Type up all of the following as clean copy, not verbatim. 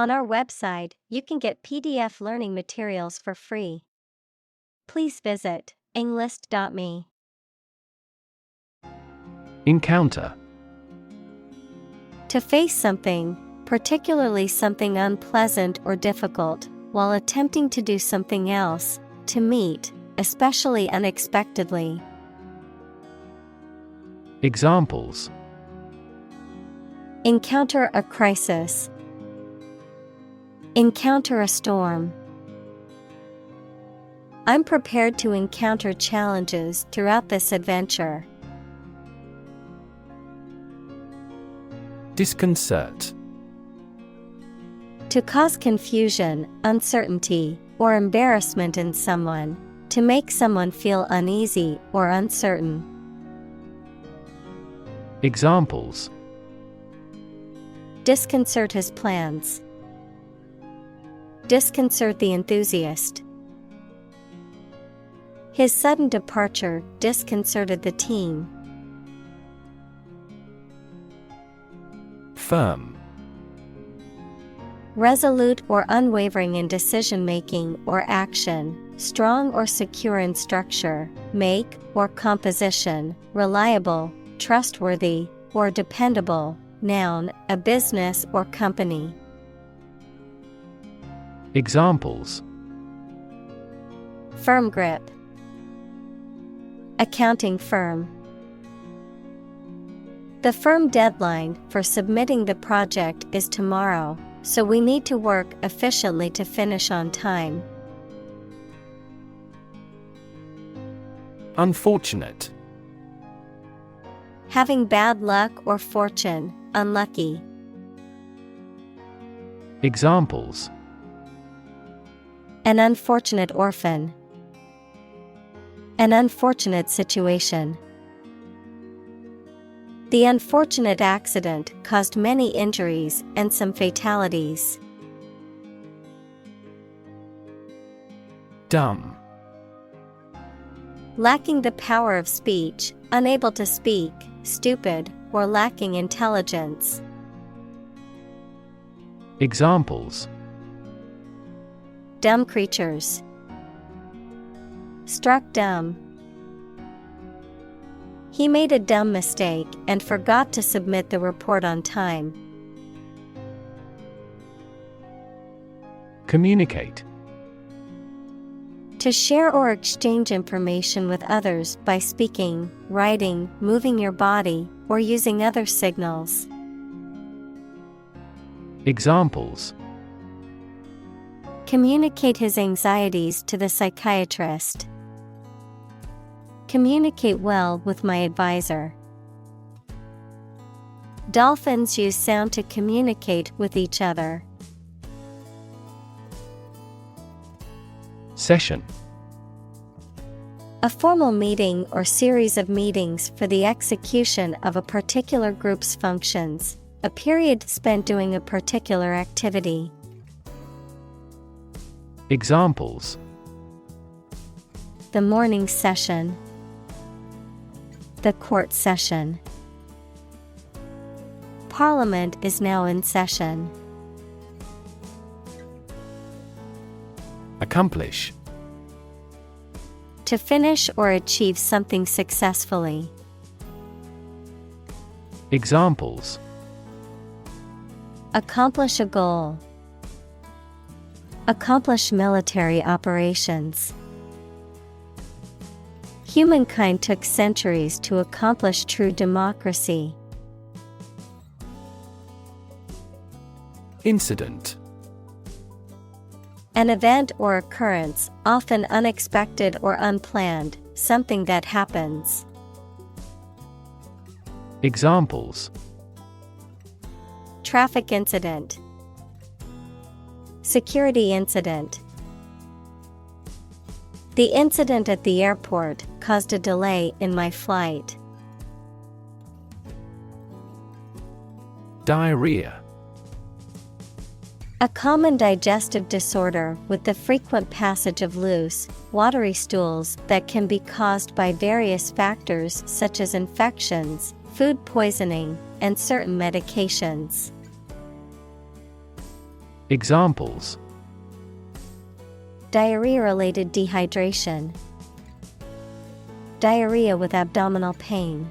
On our website, you can get PDF learning materials for free. Please visit englist.me. Encounter. To face something, particularly something unpleasant or difficult, while attempting to do something else, to meet, especially unexpectedly. Examples: Encounter a crisis. Encounter a storm. I'm prepared to encounter challenges throughout this adventure. Disconcert. To cause confusion, uncertainty, or embarrassment in someone, to make someone feel uneasy or uncertain. Examples: Disconcert his plans. Disconcert the enthusiast. His sudden departure disconcerted the team. Firm. Resolute or unwavering in decision-making or action, strong or secure in structure, make or composition, reliable, trustworthy, or dependable. Noun, a business or company. Examples: Firm grip. Accounting firm. The firm deadline for submitting the project is tomorrow, so we need to work efficiently to finish on time. Unfortunate. Having bad luck or fortune, unlucky. Examples: An unfortunate orphan. An unfortunate situation. The unfortunate accident caused many injuries and some fatalities. Dumb. Lacking the power of speech, unable to speak, stupid, or lacking intelligence. Examples: Dumb creatures. Struck dumb. He made a dumb mistake and forgot to submit the report on time. Communicate. To share or exchange information with others by speaking, writing, moving your body, or using other signals. Examples: Communicate his anxieties to the psychiatrist. Communicate well with my advisor. Dolphins use sound to communicate with each other. Session. A formal meeting or series of meetings for the execution of a particular group's functions, a period spent doing a particular activity. Examples: The morning session. The court session. Parliament is now in session. Accomplish. To finish or achieve something successfully. Examples: Accomplish a goal. Accomplish military operations. Humankind took centuries to accomplish true democracy. Incident. An event or occurrence, often unexpected or unplanned, something that happens. Examples: Traffic incident. Security incident. The incident at the airport caused a delay in my flight. Diarrhea. A common digestive disorder with the frequent passage of loose, watery stools that can be caused by various factors such as infections, food poisoning, and certain medications. Examples: diarrhea-related dehydration, diarrhea with abdominal pain.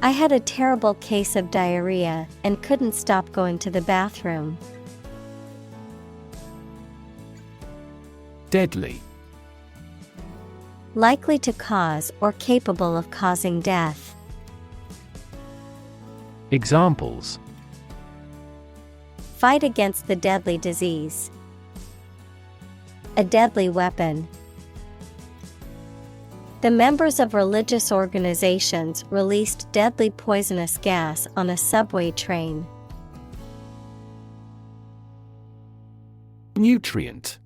I had a terrible case of diarrhea and couldn't stop going to the bathroom. Deadly. Likely to cause or capable of causing death. Examples: fight against the deadly disease, a deadly weapon. The members of religious organizations released deadly poisonous gas on a subway train. Nutrient.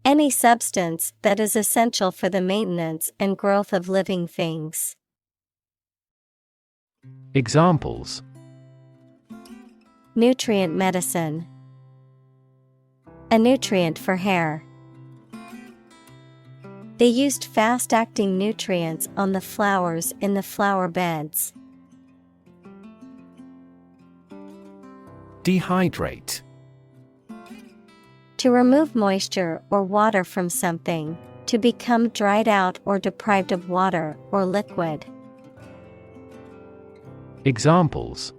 Any substance that is essential for the maintenance and growth of living things. Examples: nutrient medicine, a nutrient for hair. They used fast-acting nutrients on the flowers in the flower beds. Dehydrate. To remove moisture or water from something, to become dried out or deprived of water or liquid. Examples: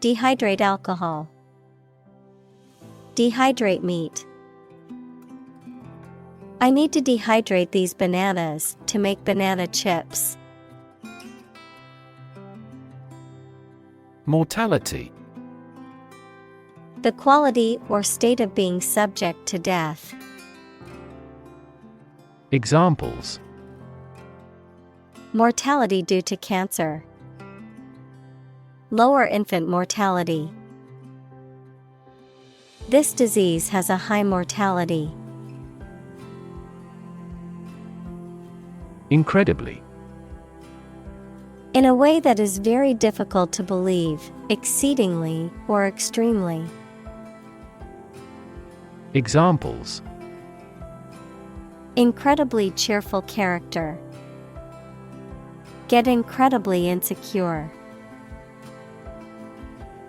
dehydrate alcohol, dehydrate meat. I need to dehydrate these bananas to make banana chips. Mortality. The quality or state of being subject to death. Examples: mortality due to cancer, lower infant mortality. This disease has a high mortality. Incredibly. In a way that is very difficult to believe, exceedingly, or extremely. Examples: incredibly cheerful character, get incredibly insecure.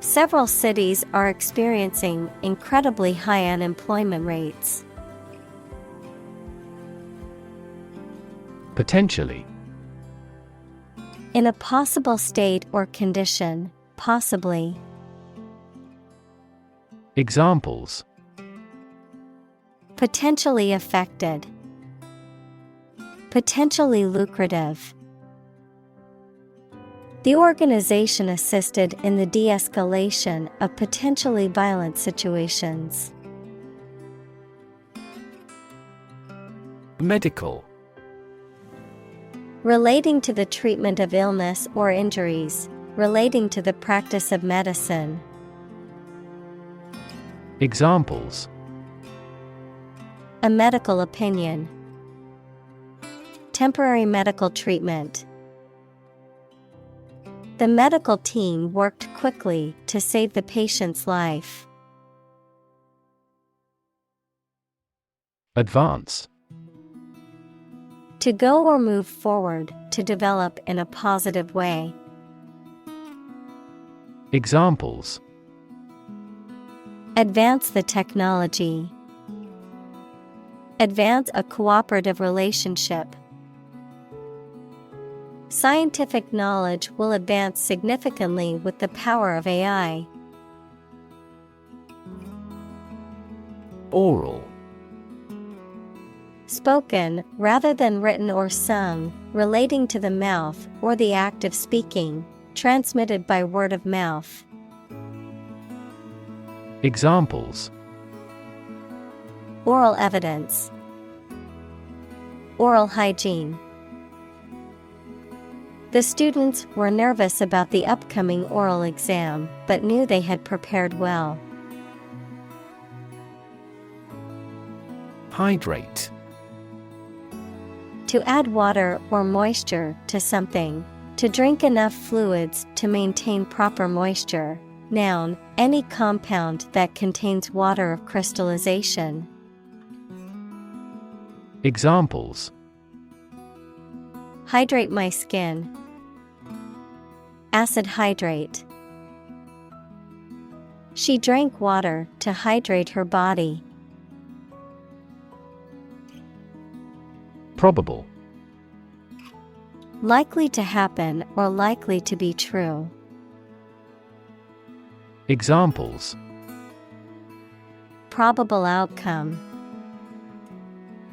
Several cities are experiencing incredibly high unemployment rates. Potentially. In a possible state or condition, possibly. Examples: potentially affected, potentially lucrative. The organization assisted in the de-escalation of potentially violent situations. Medical. Relating to the treatment of illness or injuries, relating to the practice of medicine. Examples: a medical opinion, temporary medical treatment. The medical team worked quickly to save the patient's life. Advance. To go or move forward, to develop in a positive way. Examples: advance the technology, advance a cooperative relationship. Scientific knowledge will advance significantly with the power of AI. Oral. Spoken, rather than written or sung, relating to the mouth or the act of speaking, transmitted by word of mouth. Examples: oral evidence, oral hygiene. The students were nervous about the upcoming oral exam, but knew they had prepared well. Hydrate. To add water or moisture to something. To drink enough fluids to maintain proper moisture. Noun, any compound that contains water of crystallization. Examples: hydrate my skin, acid hydrate. She drank water to hydrate her body. Probable. Likely to happen or likely to be true. Examples: Probable outcome.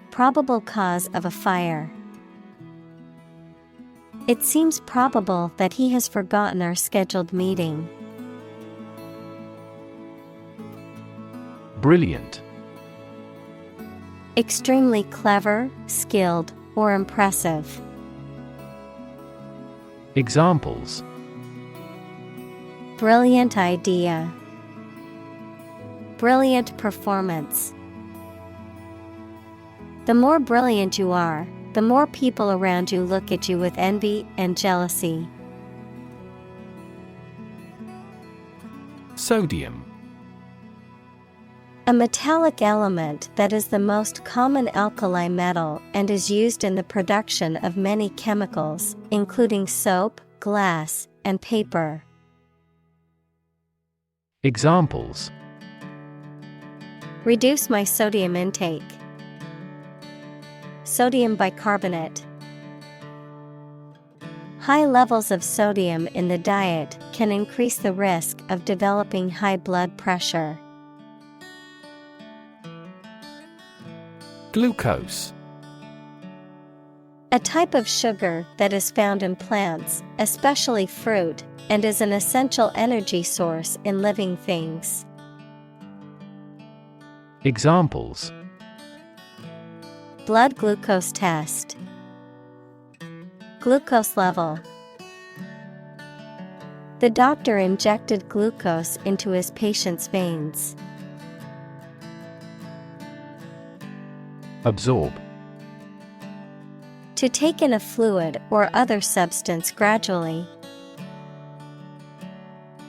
Probable cause of a fire. It seems probable that he has forgotten our scheduled meeting. Brilliant. Extremely clever, skilled, or impressive. Examples: Brilliant idea. Brilliant performance. The more brilliant you are, the more people around you look at you with envy and jealousy. Sodium. A metallic element that is the most common alkali metal and is used in the production of many chemicals, including soap, glass, and paper. Examples: Reduce my sodium intake. Sodium bicarbonate. High levels of sodium in the diet can increase the risk of developing high blood pressure. Glucose. A type of sugar that is found in plants, especially fruit, and is an essential energy source in living things. Examples: Blood glucose test. Glucose level. The doctor injected glucose into his patient's veins. Absorb. To take in a fluid or other substance gradually.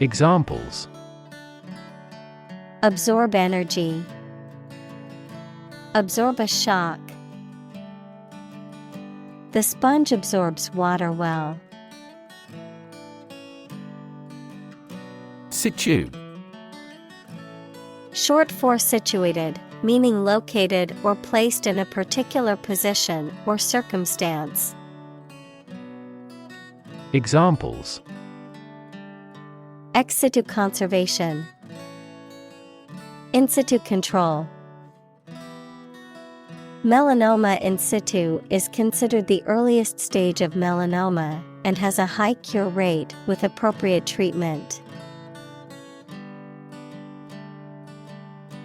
Examples: Absorb energy. Absorb a shock. The sponge absorbs water well. Situ. Short for situated, meaning located or placed in a particular position or circumstance. Examples: Ex situ conservation. In situ control. Melanoma in situ is considered the earliest stage of melanoma and has a high cure rate with appropriate treatment.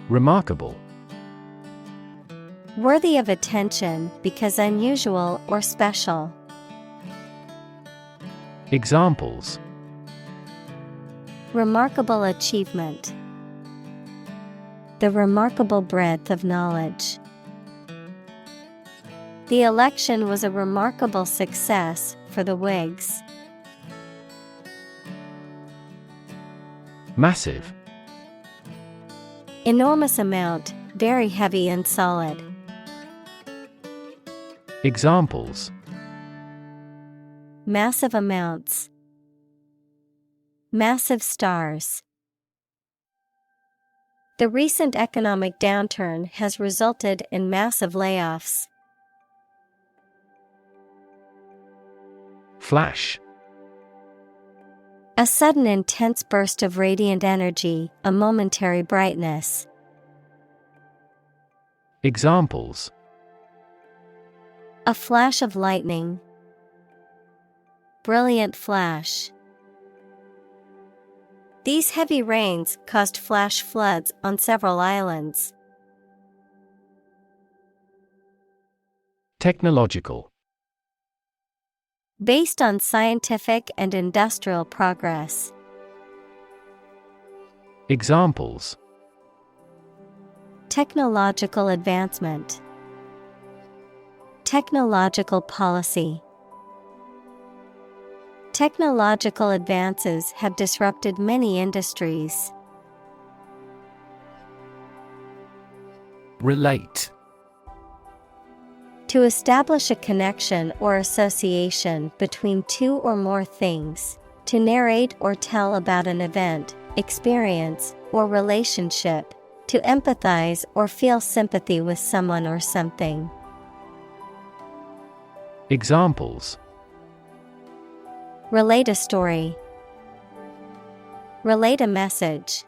Remarkable. Worthy of attention because unusual or special. Examples: Remarkable achievement. The remarkable breadth of knowledge. The election was a remarkable success for the Whigs. Massive. Enormous amount, very heavy and solid. Examples: Massive amounts. Massive stars. The recent economic downturn has resulted in massive layoffs. Flash. A sudden intense burst of radiant energy, a momentary brightness. Examples: A flash of lightning. Brilliant flash. These heavy rains caused flash floods on several islands. Technological. Based on scientific and industrial progress. Examples: Technological advancement. Technological policy. Technological advances have disrupted many industries. Relate. To establish a connection or association between two or more things. To narrate or tell about an event, experience, or relationship, to empathize or feel sympathy with someone or something. Examples: Relate a story. Relate a message.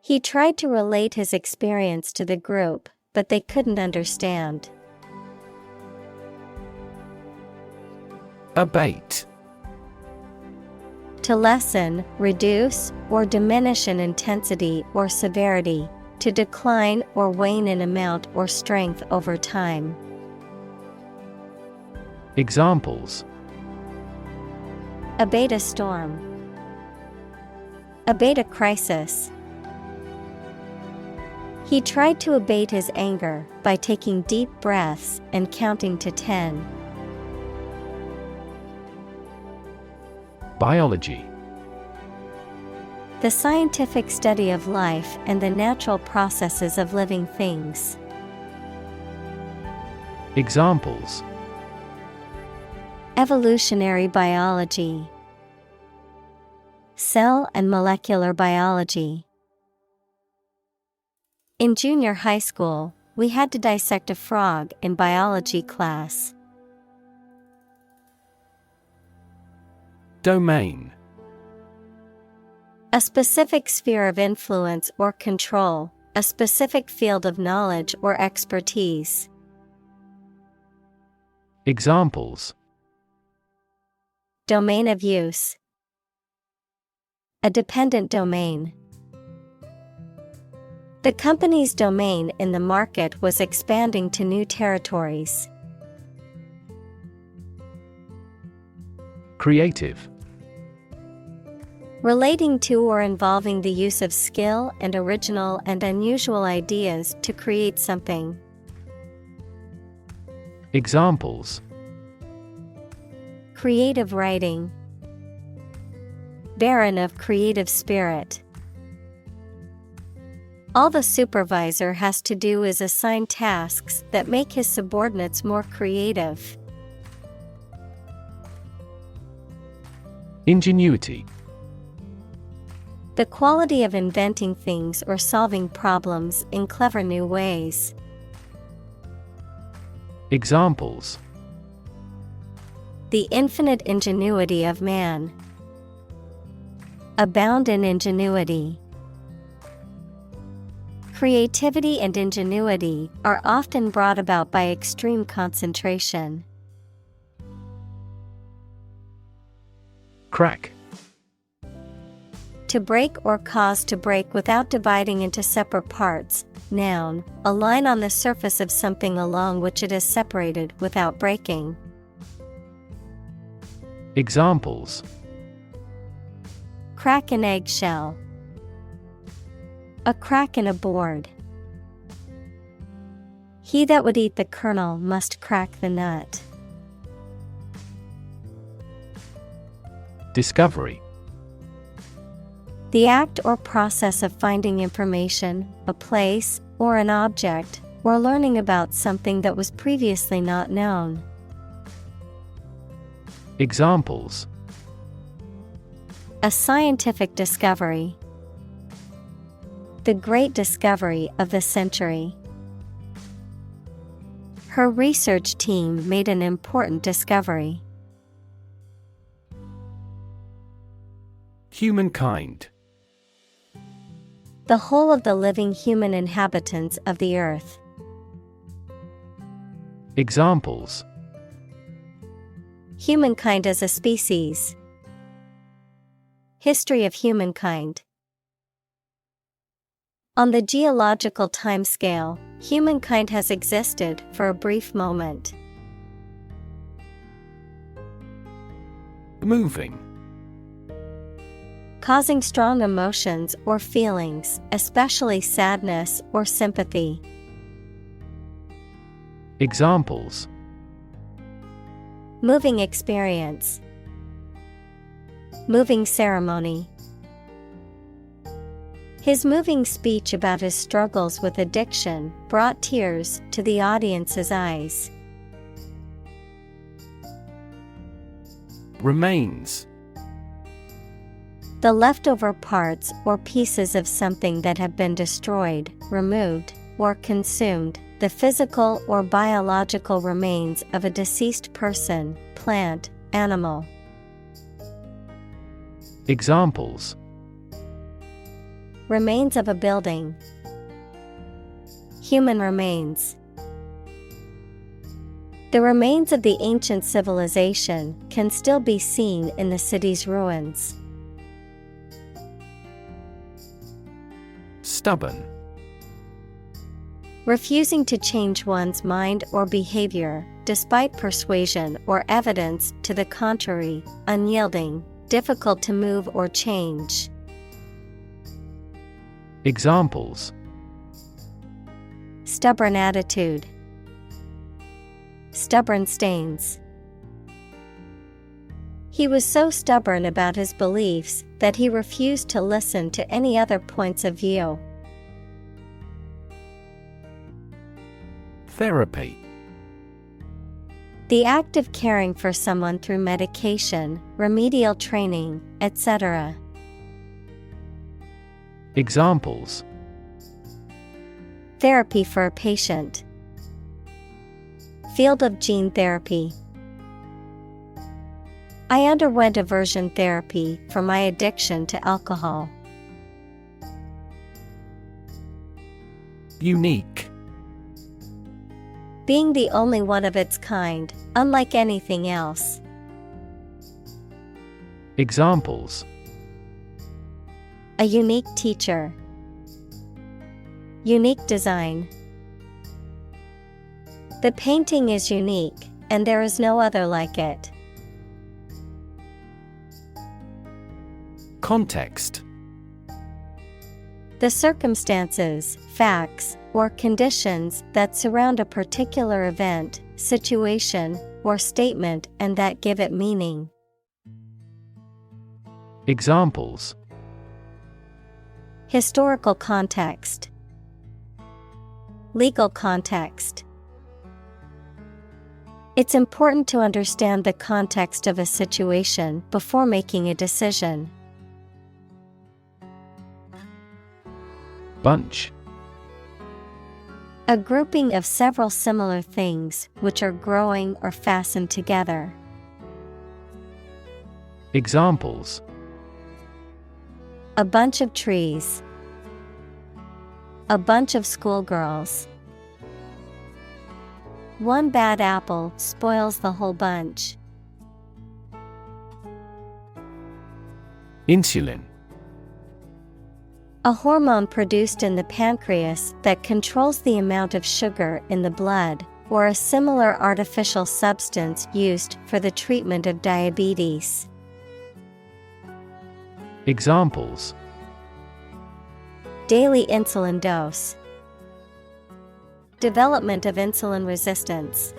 He tried to relate his experience to the group, but they couldn't understand. Abate. To lessen, reduce, or diminish in intensity or severity, to decline or wane in amount or strength over time. Examples: Abate a storm. Abate a crisis. He tried to abate his anger by taking deep breaths and counting to 10. Biology. The scientific study of life and the natural processes of living things. Examples: Evolutionary biology. Cell and molecular biology. In junior high school, we had to dissect a frog in biology class. Domain. A specific sphere of influence or control, a specific field of knowledge or expertise. Examples: Domain of use. A dependent domain. The company's domain in the market was expanding to new territories. Creative. Relating to or involving the use of skill and original and unusual ideas to create something. Examples: Creative writing. Barren of creative spirit. All the supervisor has to do is assign tasks that make his subordinates more creative. Ingenuity. The quality of inventing things or solving problems in clever new ways. Examples: The infinite ingenuity of man. Abound in ingenuity. Creativity and ingenuity are often brought about by extreme concentration. Crack. To break or cause to break without dividing into separate parts. Noun, a line on the surface of something along which it is separated without breaking. Examples: Crack an eggshell. A crack in a board. He that would eat the kernel must crack the nut. Discovery. The act or process of finding information, a place, or an object, or learning about something that was previously not known. Examples: A scientific discovery. The great discovery of the century. Her research team made an important discovery. Humankind. The whole of the living human inhabitants of the earth. Examples: Humankind as a species. History of humankind. On the geological timescale, humankind has existed for a brief moment. Moving. Causing strong emotions or feelings, especially sadness or sympathy. Examples: Moving experience. Moving ceremony. His moving speech about his struggles with addiction brought tears to the audience's eyes. Remains. The leftover parts or pieces of something that have been destroyed, removed, or consumed, the physical or biological remains of a deceased person, plant, animal. Examples: Remains of a building. Human remains. The remains of the ancient civilization can still be seen in the city's ruins. Stubborn. Refusing to change one's mind or behavior, despite persuasion or evidence to the contrary, unyielding, difficult to move or change. Examples: Stubborn attitude. Stubborn stains. He was so stubborn about his beliefs that he refused to listen to any other points of view. Therapy. The act of caring for someone through medication, remedial training, etc. Examples: Therapy for a patient. Field of gene therapy. I underwent aversion therapy for my addiction to alcohol. Unique. Being the only one of its kind, unlike anything else. Examples: A unique teacher. Unique design. The painting is unique, and there is no other like it. Context. The circumstances, facts, or conditions that surround a particular event, situation, or statement and that give it meaning. Examples: Historical context. Legal context. It's important to understand the context of a situation before making a decision. Bunch. A grouping of several similar things which are growing or fastened together. Examples: A bunch of trees. A bunch of schoolgirls. One bad apple spoils the whole bunch. Insulin. A hormone produced in the pancreas that controls the amount of sugar in the blood, or a similar artificial substance used for the treatment of diabetes. Examples: Daily insulin dose. Development of insulin resistance.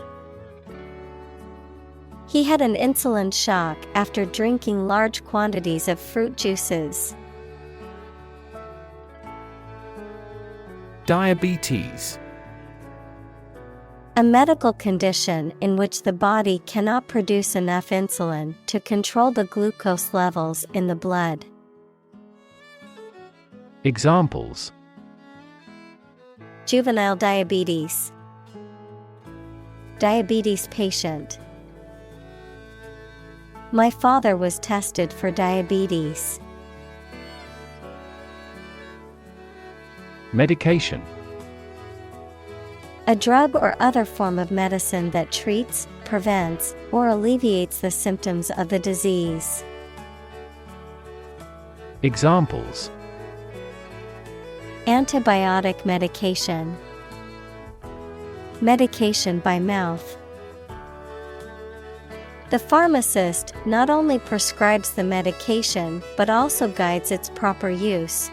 He had an insulin shock after drinking large quantities of fruit juices. Diabetes. A medical condition in which the body cannot produce enough insulin to control the glucose levels in the blood. Examples: Juvenile diabetes. Diabetes patient. My father was tested for diabetes. Medication. A drug or other form of medicine that treats, prevents, or alleviates the symptoms of the disease. Examples: Antibiotic medication. Medication by mouth. The pharmacist not only prescribes the medication but also guides its proper use.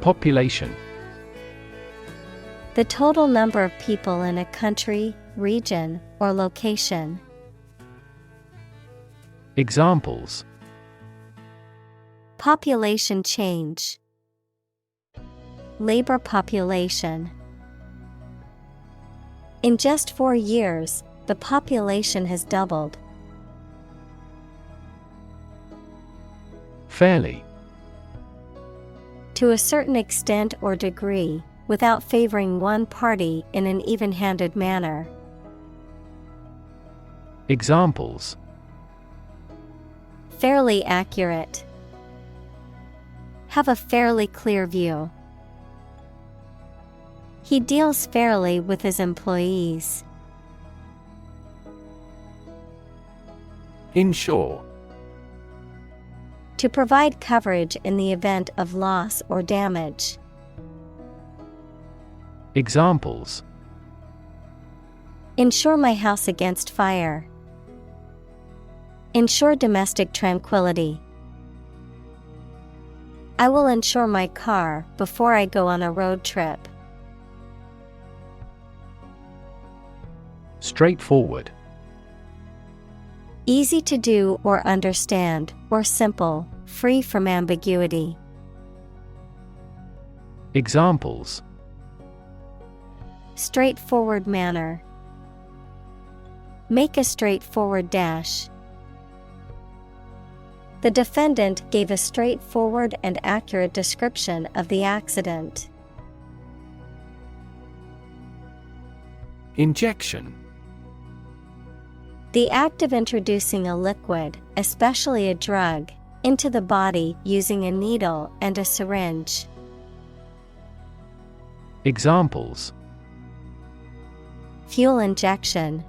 Population. The total number of people in a country, region, or location. Examples: Population change. Labor population. In just 4 years, the population has doubled. Fairly. To a certain extent or degree, without favoring one party in an even-handed manner. Examples: Fairly accurate. Have a fairly clear view. He deals fairly with his employees. Insure. To provide coverage in the event of loss or damage. Examples: Insure my house against fire. Ensure domestic tranquility. I will insure my car before I go on a road trip. Straightforward. Easy to do or understand, or simple, free from ambiguity. Examples: Straightforward manner. Make a straightforward dash. The defendant gave a straightforward and accurate description of the accident. Injection. The act of introducing a liquid, especially a drug, into the body using a needle and a syringe. Examples: Fuel injection.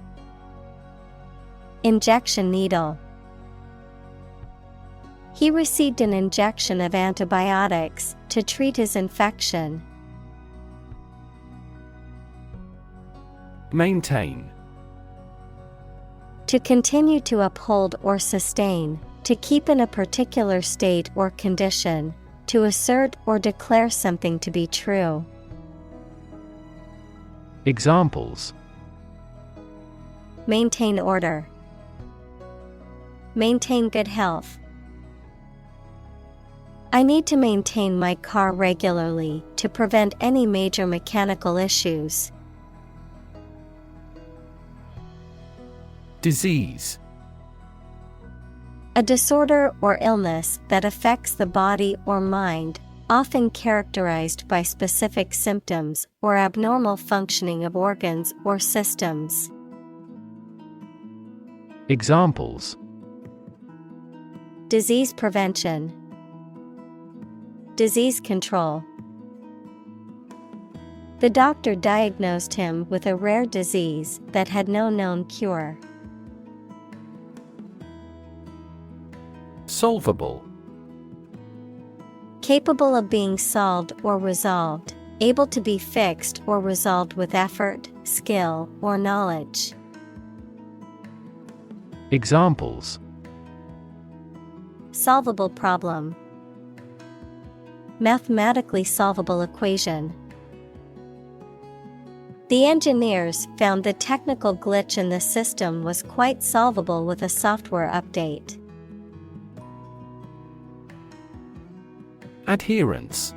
Injection needle. He received an injection of antibiotics to treat his infection. Maintain. To continue to uphold or sustain, to keep in a particular state or condition, to assert or declare something to be true. Examples: Maintain order. Maintain good health. I need to maintain my car regularly to prevent any major mechanical issues. Disease. A disorder or illness that affects the body or mind, often characterized by specific symptoms or abnormal functioning of organs or systems. Examples: Disease prevention. Disease control. The doctor diagnosed him with a rare disease that had no known cure. Solvable. Capable of being solved or resolved, able to be fixed or resolved with effort, skill, or knowledge. Examples: Solvable problem. Mathematically solvable equation. The engineers found the technical glitch in the system was quite solvable with a software update. Adherence.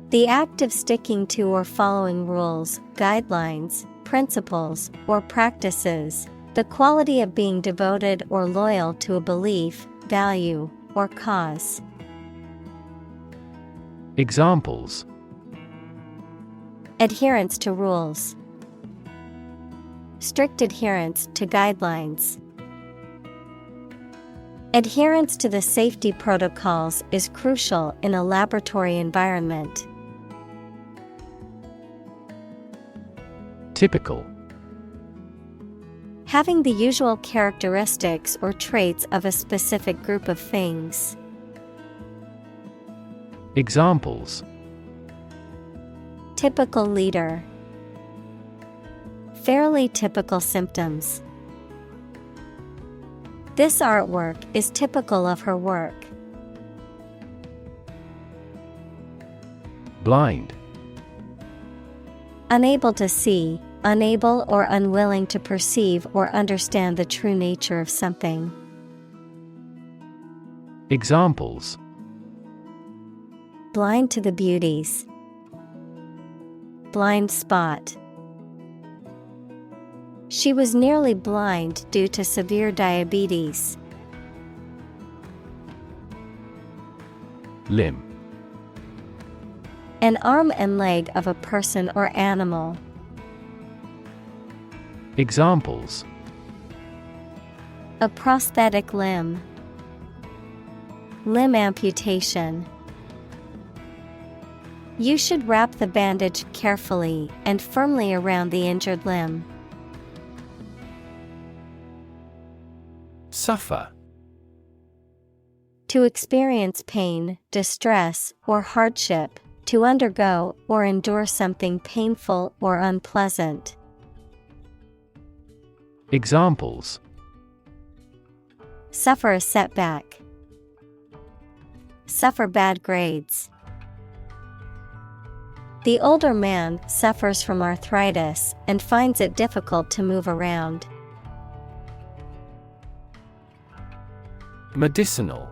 The act of sticking to or following rules, guidelines, principles, or practices, the quality of being devoted or loyal to a belief, value, or cause. Examples: Adherence to rules. Strict adherence to guidelines. Adherence to the safety protocols is crucial in a laboratory environment. Typical. Having the usual characteristics or traits of a specific group of things. Examples: Typical leader. Fairly typical symptoms. This artwork is typical of her work. Blind. Unable to see, unable or unwilling to perceive or understand the true nature of something. Examples: Blind to the beauties. Blind spot. She was nearly blind due to severe diabetes. Limb. An arm and leg of a person or animal. Examples: A prosthetic limb. Limb amputation. You should wrap the bandage carefully and firmly around the injured limb. Suffer. To experience pain, distress, or hardship, to undergo or endure something painful or unpleasant. Examples: Suffer a setback. Suffer bad grades. The older man suffers from arthritis and finds it difficult to move around. Medicinal.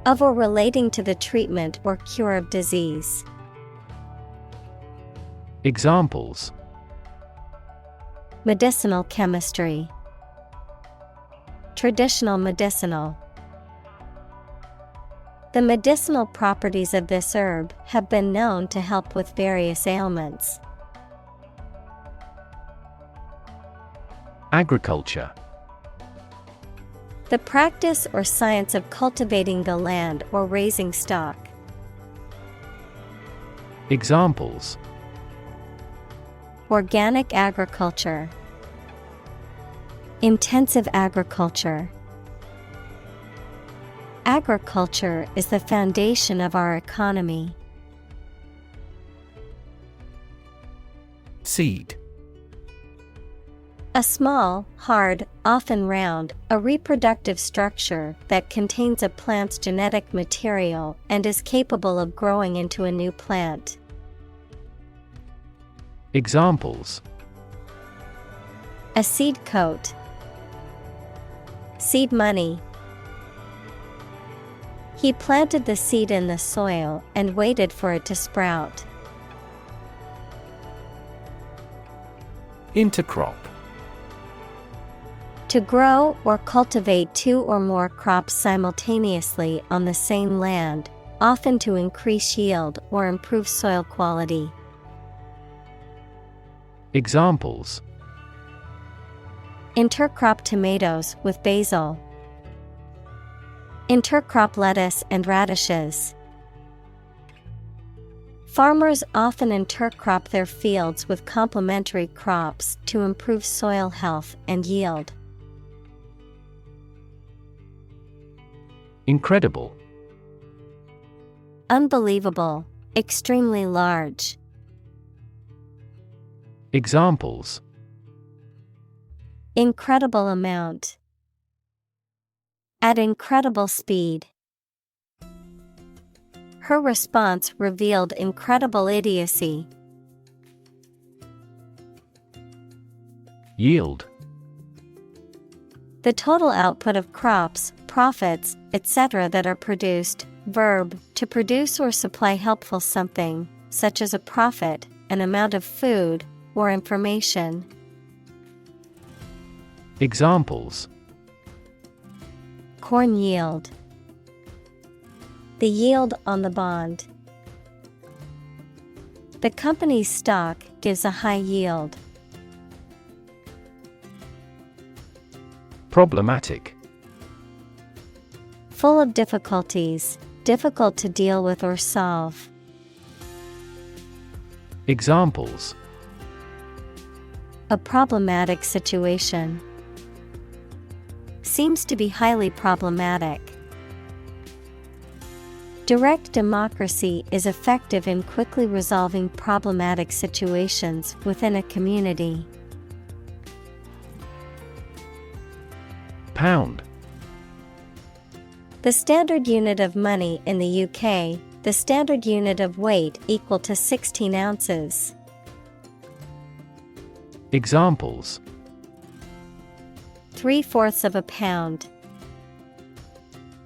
Of or relating to the treatment or cure of disease. Examples: Medicinal chemistry. Traditional medicinal. The medicinal properties of this herb have been known to help with various ailments. Agriculture. The practice or science of cultivating the land or raising stock. Examples: Organic agriculture. Intensive agriculture. Agriculture is the foundation of our economy. Seed. A small, hard, often round, a reproductive structure that contains a plant's genetic material and is capable of growing into a new plant. Examples: A seed coat. Seed money. He planted the seed in the soil and waited for it to sprout. Intercrop. To grow or cultivate two or more crops simultaneously on the same land, often to increase yield or improve soil quality. Examples: Intercrop tomatoes with basil. Intercrop lettuce and radishes. Farmers often intercrop their fields with complementary crops to improve soil health and yield. Incredible. Unbelievable, extremely large. Examples: Incredible amount. At incredible speed. Her response revealed incredible idiocy. Yield. The total output of crops, profits, etc. that are produced. Verb, to produce or supply helpful something, such as a profit, an amount of food, or information. Examples: Corn yield. The yield on the bond. The company's stock gives a high yield. Problematic. Full of difficulties, difficult to deal with or solve. Examples: A problematic situation. Seems to be highly problematic. Direct democracy is effective in quickly resolving problematic situations within a community. Pound. The standard unit of money in the UK, the standard unit of weight equal to 16 ounces. Examples: 3/4 of a pound.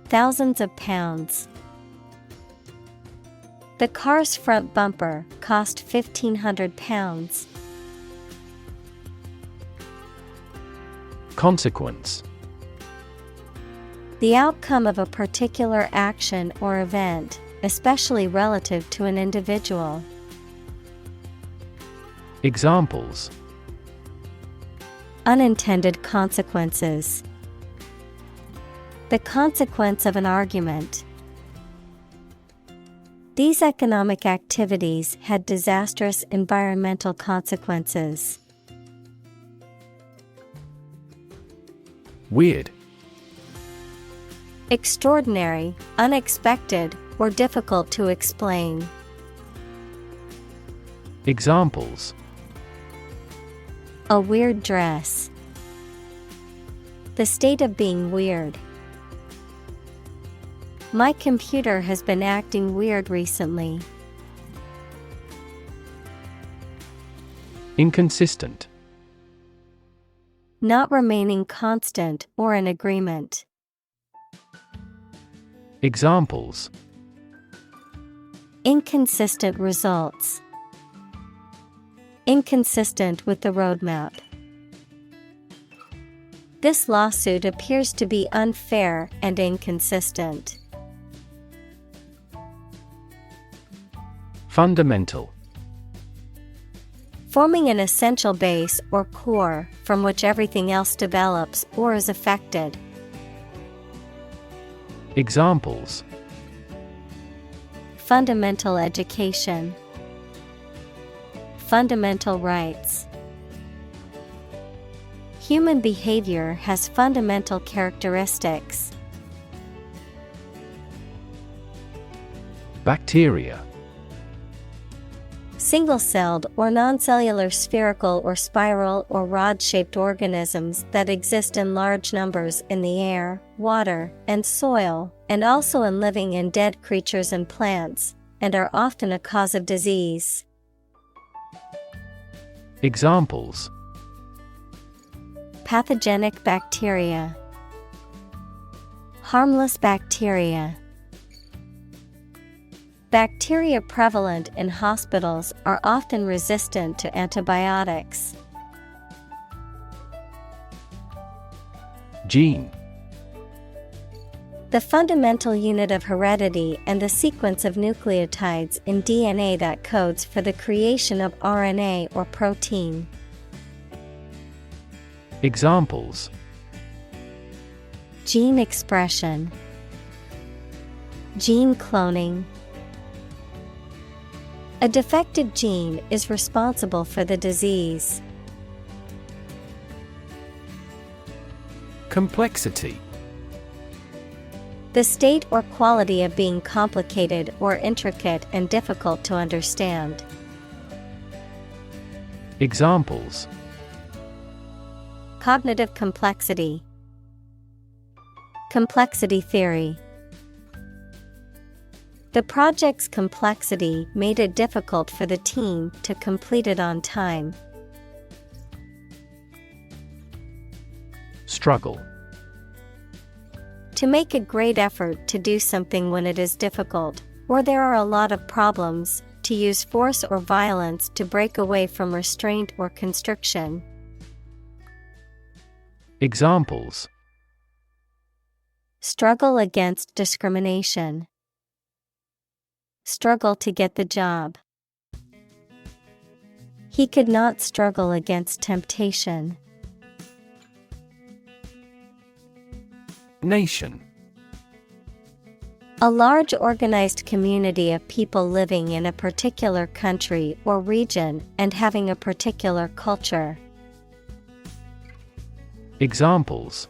Thousands of pounds. The car's front bumper cost £1,500. Consequence. The outcome of a particular action or event, especially relative to an individual. Examples: Unintended consequences. The consequence of an argument. These economic activities had disastrous environmental consequences. Weird. Extraordinary, unexpected, or difficult to explain. Examples: A weird dress. The state of being weird. My computer has been acting weird recently. Inconsistent. Not remaining constant or in agreement. Examples: Inconsistent results. Inconsistent with the roadmap. This lawsuit appears to be unfair and inconsistent. Fundamental. Forming an essential base or core from which everything else develops or is affected. Examples: Fundamental education. Fundamental rights. Human behavior has fundamental characteristics. Bacteria. Single-celled or non-cellular spherical or spiral or rod-shaped organisms that exist in large numbers in the air, water, and soil, and also in living and dead creatures and plants, and are often a cause of disease. Examples: Pathogenic bacteria. Harmless bacteria. Bacteria prevalent in hospitals are often resistant to antibiotics. Gene. The fundamental unit of heredity and the sequence of nucleotides in DNA that codes for the creation of RNA or protein. Examples: Gene expression. Gene cloning. A defective gene is responsible for the disease. Complexity. The state or quality of being complicated or intricate and difficult to understand. Examples: Cognitive complexity. Complexity theory. The project's complexity made it difficult for the team to complete it on time. Struggle. To make a great effort to do something when it is difficult, or there are a lot of problems, to use force or violence to break away from restraint or constriction. Examples: Struggle against discrimination. Struggle to get the job. He could not struggle against temptation. Nation. A large organized community of people living in a particular country or region and having a particular culture. Examples: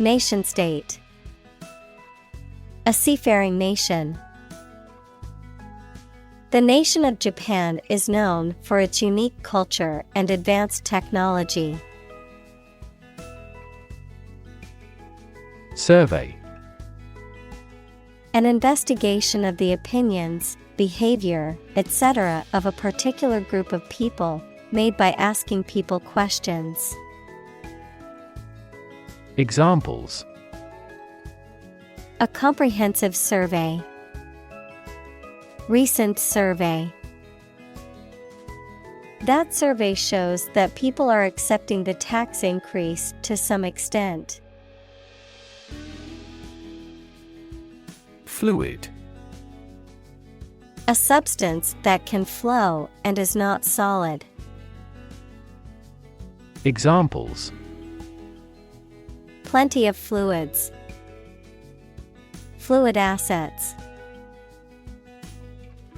Nation state. A seafaring nation. The nation of Japan is known for its unique culture and advanced technology. Survey. An investigation of the opinions, behavior, etc. of a particular group of people, made by asking people questions. Examples: A comprehensive survey. Recent survey. That survey shows that people are accepting the tax increase to some extent. Fluid. A substance that can flow and is not solid. Examples: Plenty of fluids. Fluid assets.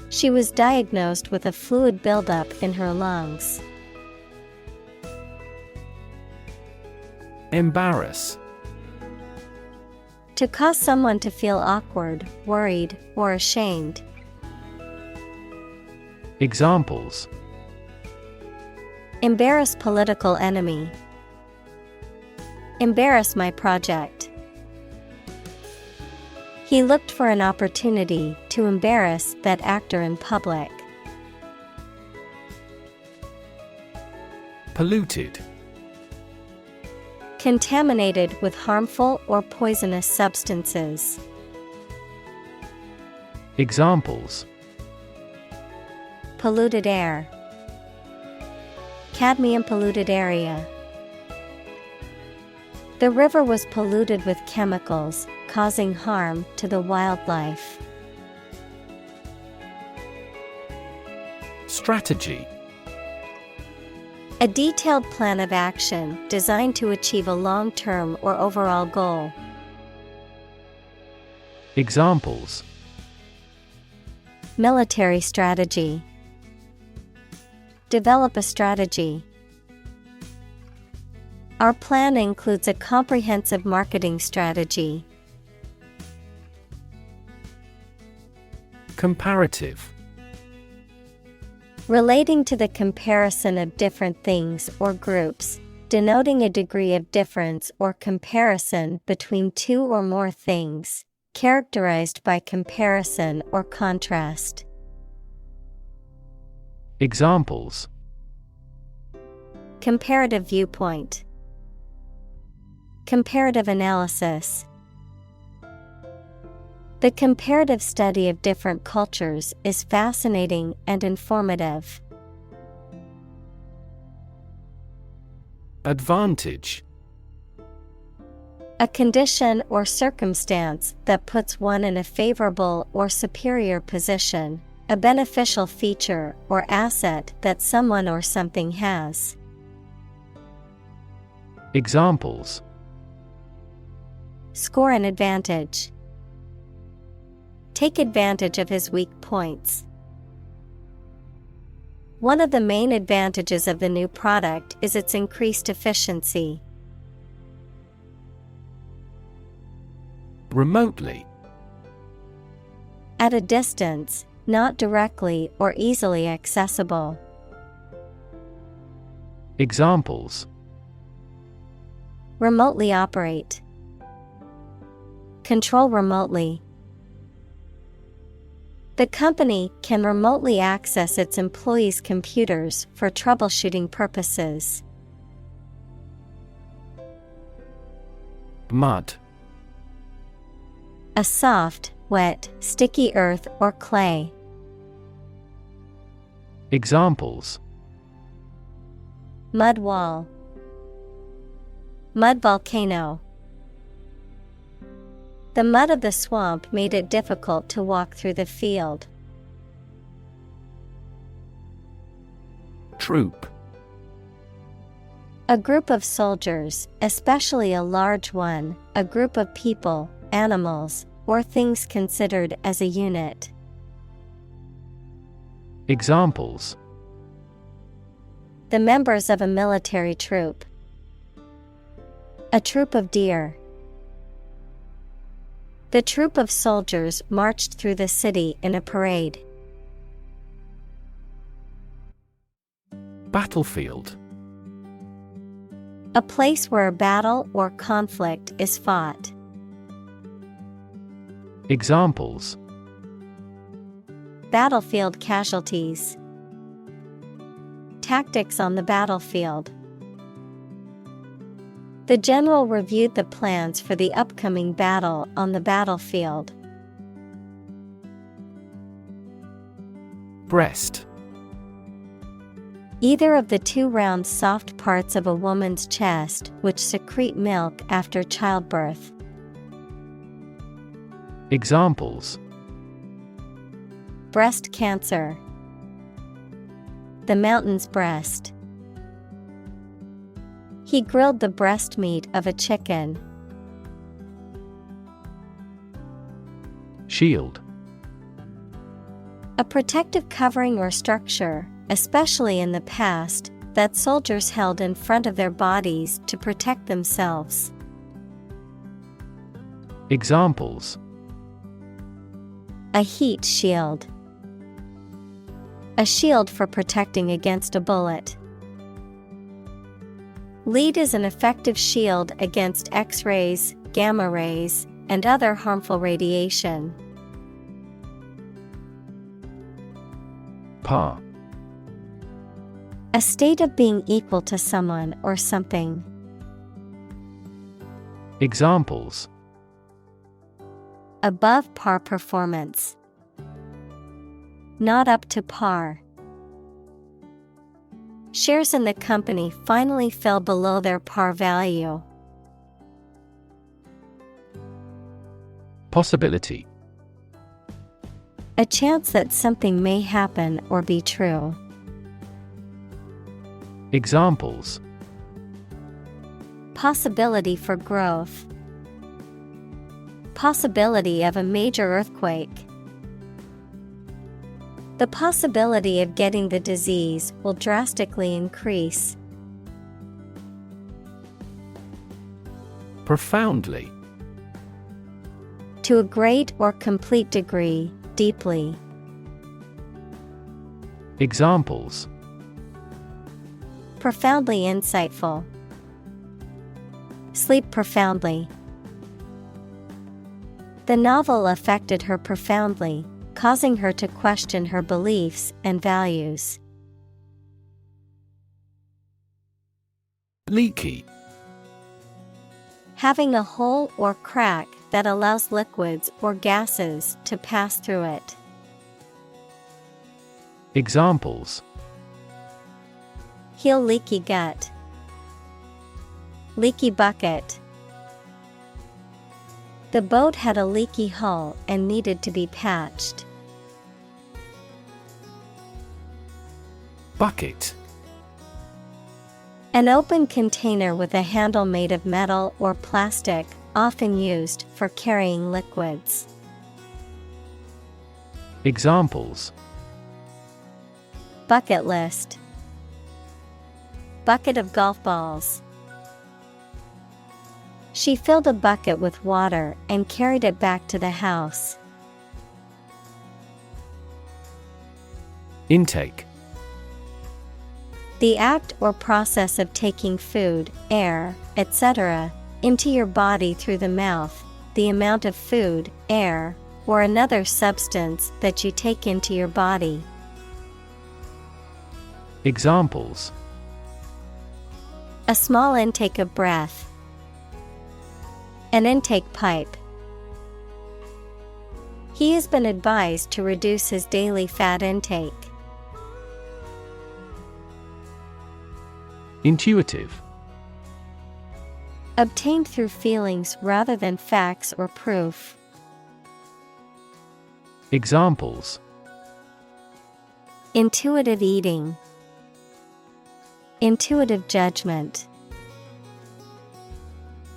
She was diagnosed with a fluid buildup in her lungs. Embarrass. To cause someone to feel awkward, worried, or ashamed. Examples: Embarrass political enemy. Embarrass my project. He looked for an opportunity to embarrass that actor in public. Polluted. Contaminated with harmful or poisonous substances. Examples: Polluted air. Cadmium polluted area. The river was polluted with chemicals, causing harm to the wildlife. Strategy. A detailed plan of action designed to achieve a long-term or overall goal. Examples: Military strategy. Develop a strategy. Our plan includes a comprehensive marketing strategy. Comparative. Relating to the comparison of different things or groups, denoting a degree of difference or comparison between two or more things, characterized by comparison or contrast. Examples: Comparative viewpoint. Comparative analysis. The comparative study of different cultures is fascinating and informative. Advantage. A condition or circumstance that puts one in a favorable or superior position, a beneficial feature or asset that someone or something has. Examples: Score an advantage. Take advantage of his weak points. One of the main advantages of the new product is its increased efficiency. Remotely. At a distance, not directly or easily accessible. Examples: Remotely operate. Control remotely. The company can remotely access its employees' computers for troubleshooting purposes. Mud. A soft, wet, sticky earth or clay. Examples: Mud wall. Mud volcano. The mud of the swamp made it difficult to walk through the field. Troop. A group of soldiers, especially a large one, a group of people, animals, or things considered as a unit. Examples: The members of a military troop. A troop of deer. The troop of soldiers marched through the city in a parade. Battlefield. A place where a battle or conflict is fought. Examples: Battlefield casualties. Tactics on the battlefield. The general reviewed the plans for the upcoming battle on the battlefield. Breast. Either of the two round soft parts of a woman's chest which secrete milk after childbirth. Examples: breast cancer, the mountain's breast. He grilled the breast meat of a chicken. Shield. A protective covering or structure, especially in the past, that soldiers held in front of their bodies to protect themselves. Examples: a heat shield, a shield for protecting against a bullet. Lead is an effective shield against X-rays, gamma rays, and other harmful radiation. Par. A state of being equal to someone or something. Examples: above par performance, not up to par. Shares in the company finally fell below their par value. Possibility. A chance that something may happen or be true. Examples: possibility for growth, possibility of a major earthquake. The possibility of getting the disease will drastically increase. Profoundly. To a great or complete degree, deeply. Examples: profoundly insightful, sleep profoundly. The novel affected her profoundly, causing her to question her beliefs and values. Leaky. Having a hole or crack that allows liquids or gases to pass through it. Examples: heel leaky gut, leaky bucket. The boat had a leaky hull and needed to be patched. Bucket. An open container with a handle made of metal or plastic, often used for carrying liquids. Examples: bucket list, bucket of golf balls. She filled a bucket with water and carried it back to the house. Intake. The act or process of taking food, air, etc., into your body through the mouth, the amount of food, air, or another substance that you take into your body. Examples: a small intake of breath, an intake pipe. He has been advised to reduce his daily fat intake. Intuitive. Obtained through feelings rather than facts or proof. Examples: intuitive eating, intuitive judgment.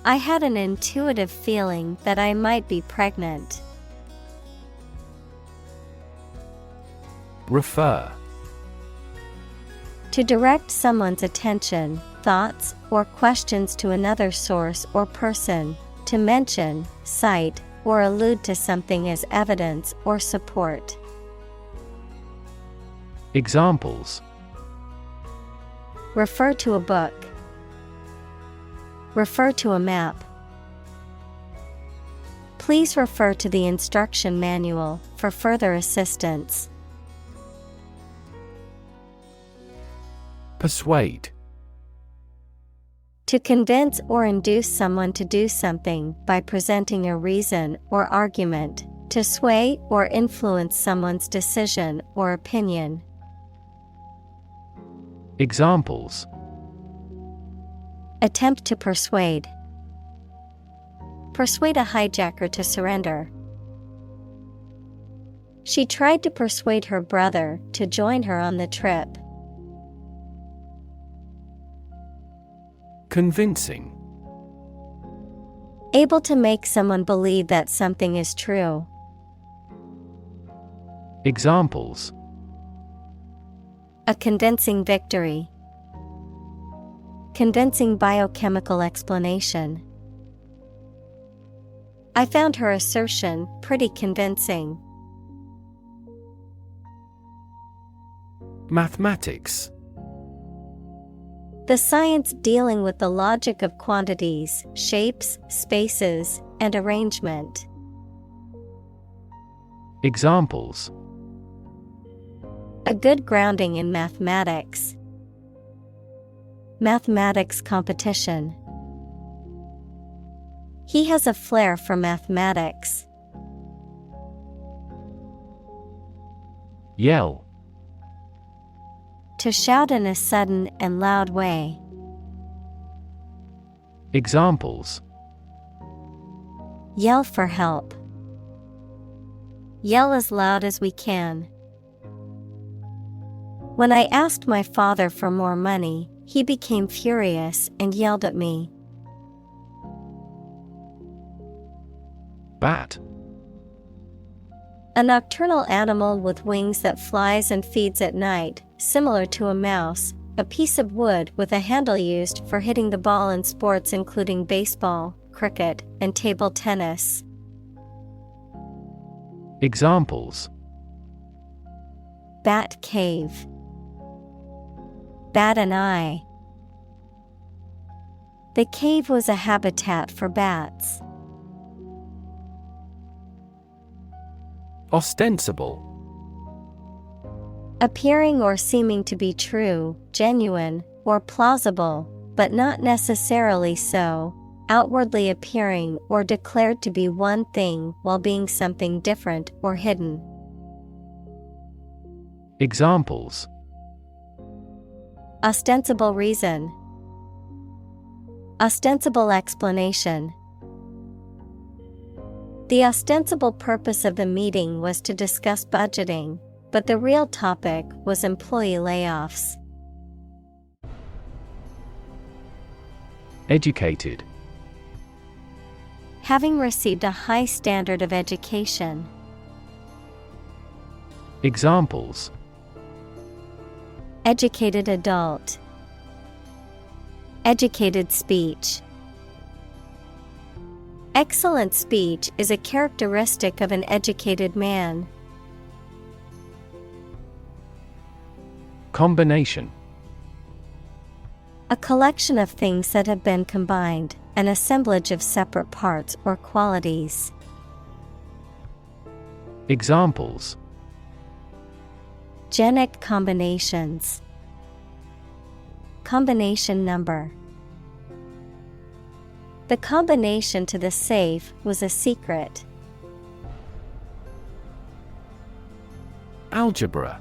I had an intuitive feeling that I might be pregnant. Refer. To direct someone's attention, thoughts, or questions to another source or person, to mention, cite, or allude to something as evidence or support. Examples: refer to a book, refer to a map. Please refer to the instruction manual for further assistance. Persuade. To convince or induce someone to do something by presenting a reason or argument, to sway or influence someone's decision or opinion. Examples: attempt to persuade, persuade a hijacker to surrender. She tried to persuade her brother to join her on the trip. Convincing. Able to make someone believe that something is true. Examples: A convincing victory. Convincing biochemical explanation. I found her assertion pretty convincing. Mathematics. The science dealing with the logic of quantities, shapes, spaces, and arrangement. Examples: A good grounding in mathematics. Mathematics competition. He has a flair for mathematics. Yell. To shout in a sudden and loud way. Examples: Yell for help. Yell as loud as we can. When I asked my father for more money, he became furious and yelled at me. Bat. A nocturnal animal with wings that flies and feeds at night, similar to a mouse, a piece of wood with a handle used for hitting the ball in sports including baseball, cricket, and table tennis. Examples: Bat cave. Bat an eye. The cave was a habitat for bats. Ostensible. Appearing or seeming to be true, genuine, or plausible, but not necessarily so, outwardly appearing or declared to be one thing while being something different or hidden. Examples: Ostensible reason. Ostensible explanation. The ostensible purpose of the meeting was to discuss budgeting, but the real topic was employee layoffs. Educated. Having received a high standard of education. Examples: Educated adult. Educated speech. Excellent speech is a characteristic of an educated man. Combination. A collection of things that have been combined, an assemblage of separate parts or qualities. Examples: Genic combinations. Combination number. The combination to the safe was a secret. Algebra.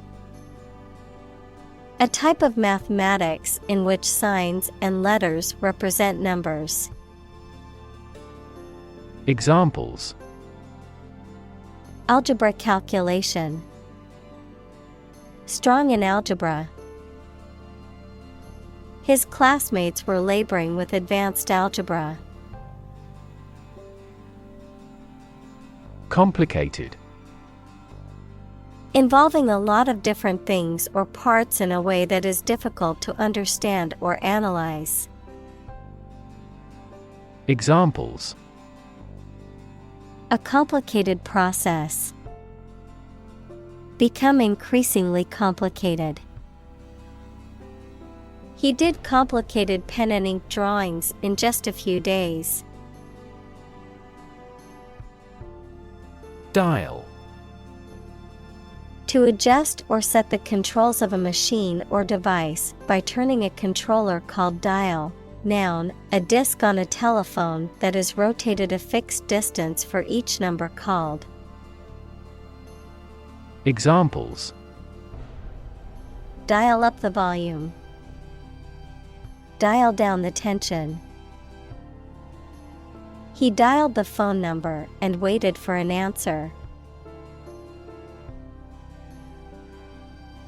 A type of mathematics in which signs and letters represent numbers. Examples: Algebra calculation. Strong in algebra. His classmates were laboring with advanced algebra. Complicated. Involving a lot of different things or parts in a way that is difficult to understand or analyze. Examples: A complicated process. Become increasingly complicated. He did complicated pen and ink drawings in just a few days. Dial. To adjust or set the controls of a machine or device by turning a controller called dial. Noun, a disc on a telephone that is rotated a fixed distance for each number called. Examples: Dial up the volume. Dial down the tension. He dialed the phone number and waited for an answer.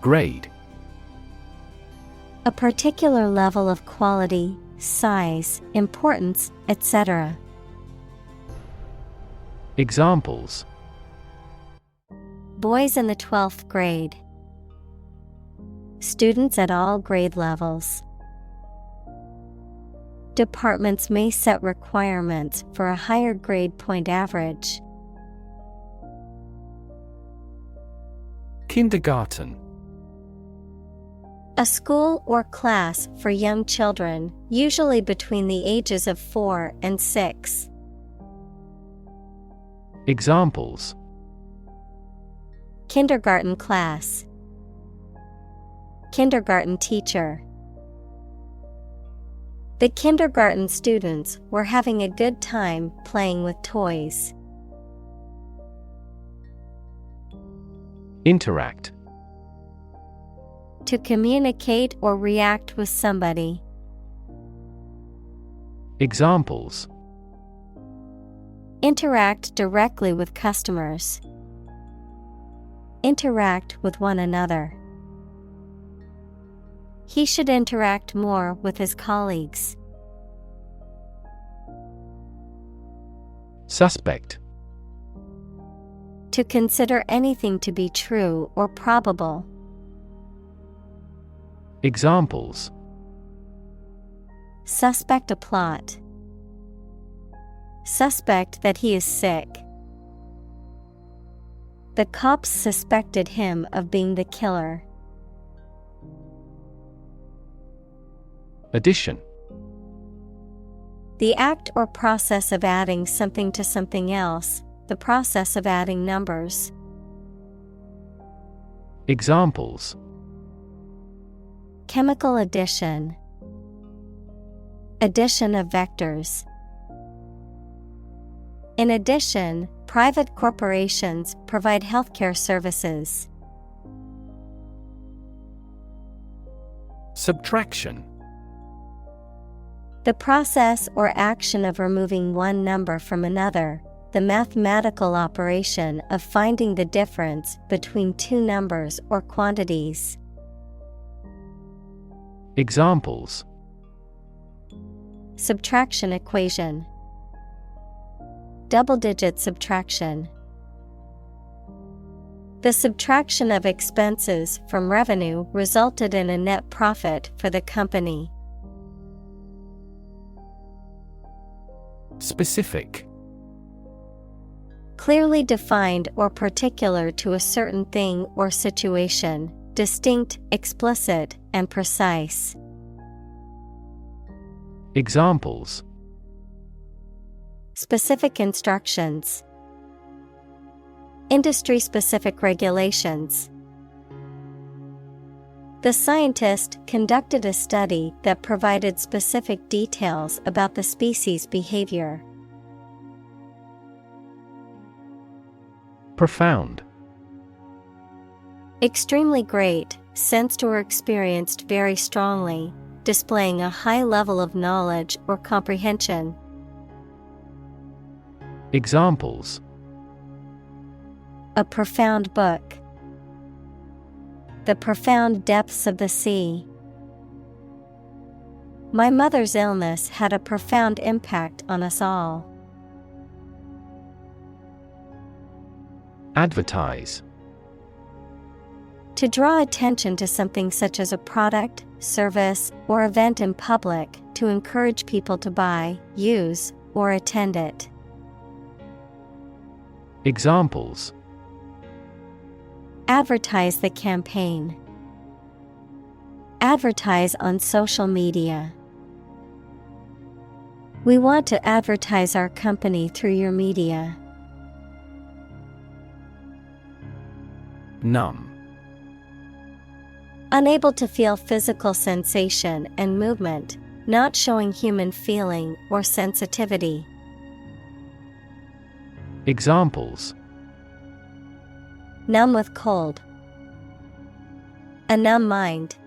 Grade. A particular level of quality, size, importance, etc. Examples: Boys in the 12th grade. Students at all grade levels. Departments may set requirements for a higher grade point average. Kindergarten. A school or class for young children, usually between the ages of 4 and 6. Examples: Kindergarten class. Kindergarten teacher. The kindergarten students were having a good time playing with toys. Interact. To communicate or react with somebody. Examples: Interact directly with customers. Interact with one another. He should interact more with his colleagues. Suspect. To consider anything to be true or probable. Examples: Suspect a plot. Suspect that he is sick. The cops suspected him of being the killer. Addition. The act or process of adding something to something else, the process of adding numbers. Examples: Chemical addition. Addition of vectors. In addition, private corporations provide healthcare services. Subtraction. The process or action of removing one number from another, the mathematical operation of finding the difference between two numbers or quantities. Examples: Subtraction equation. Double-digit subtraction. The subtraction of expenses from revenue resulted in a net profit for the company. Specific. Clearly defined or particular to a certain thing or situation, distinct, explicit, and precise. Examples: Specific instructions. Industry-specific regulations. The scientist conducted a study that provided specific details about the species' behavior. Profound. Extremely great, sensed or experienced very strongly, displaying a high level of knowledge or comprehension. Examples: A profound book. The profound depths of the sea. My mother's illness had a profound impact on us all. Advertise. To draw attention to something such as a product, service, or event in public, to encourage people to buy, use, or attend it. Examples: Advertise the campaign. Advertise on social media. We want to advertise our company through your media. Numb. Unable to feel physical sensation and movement, not showing human feeling or sensitivity. Examples: Numb with cold. A numb mind.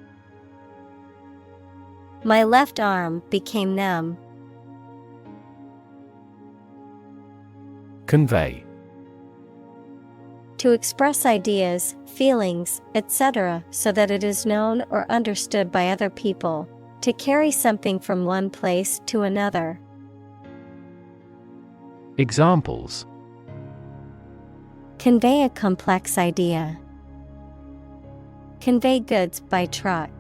My left arm became numb. Convey. To express ideas, feelings, etc., so that it is known or understood by other people. To carry something from one place to another. Examples: Convey a complex idea. Convey goods by truck.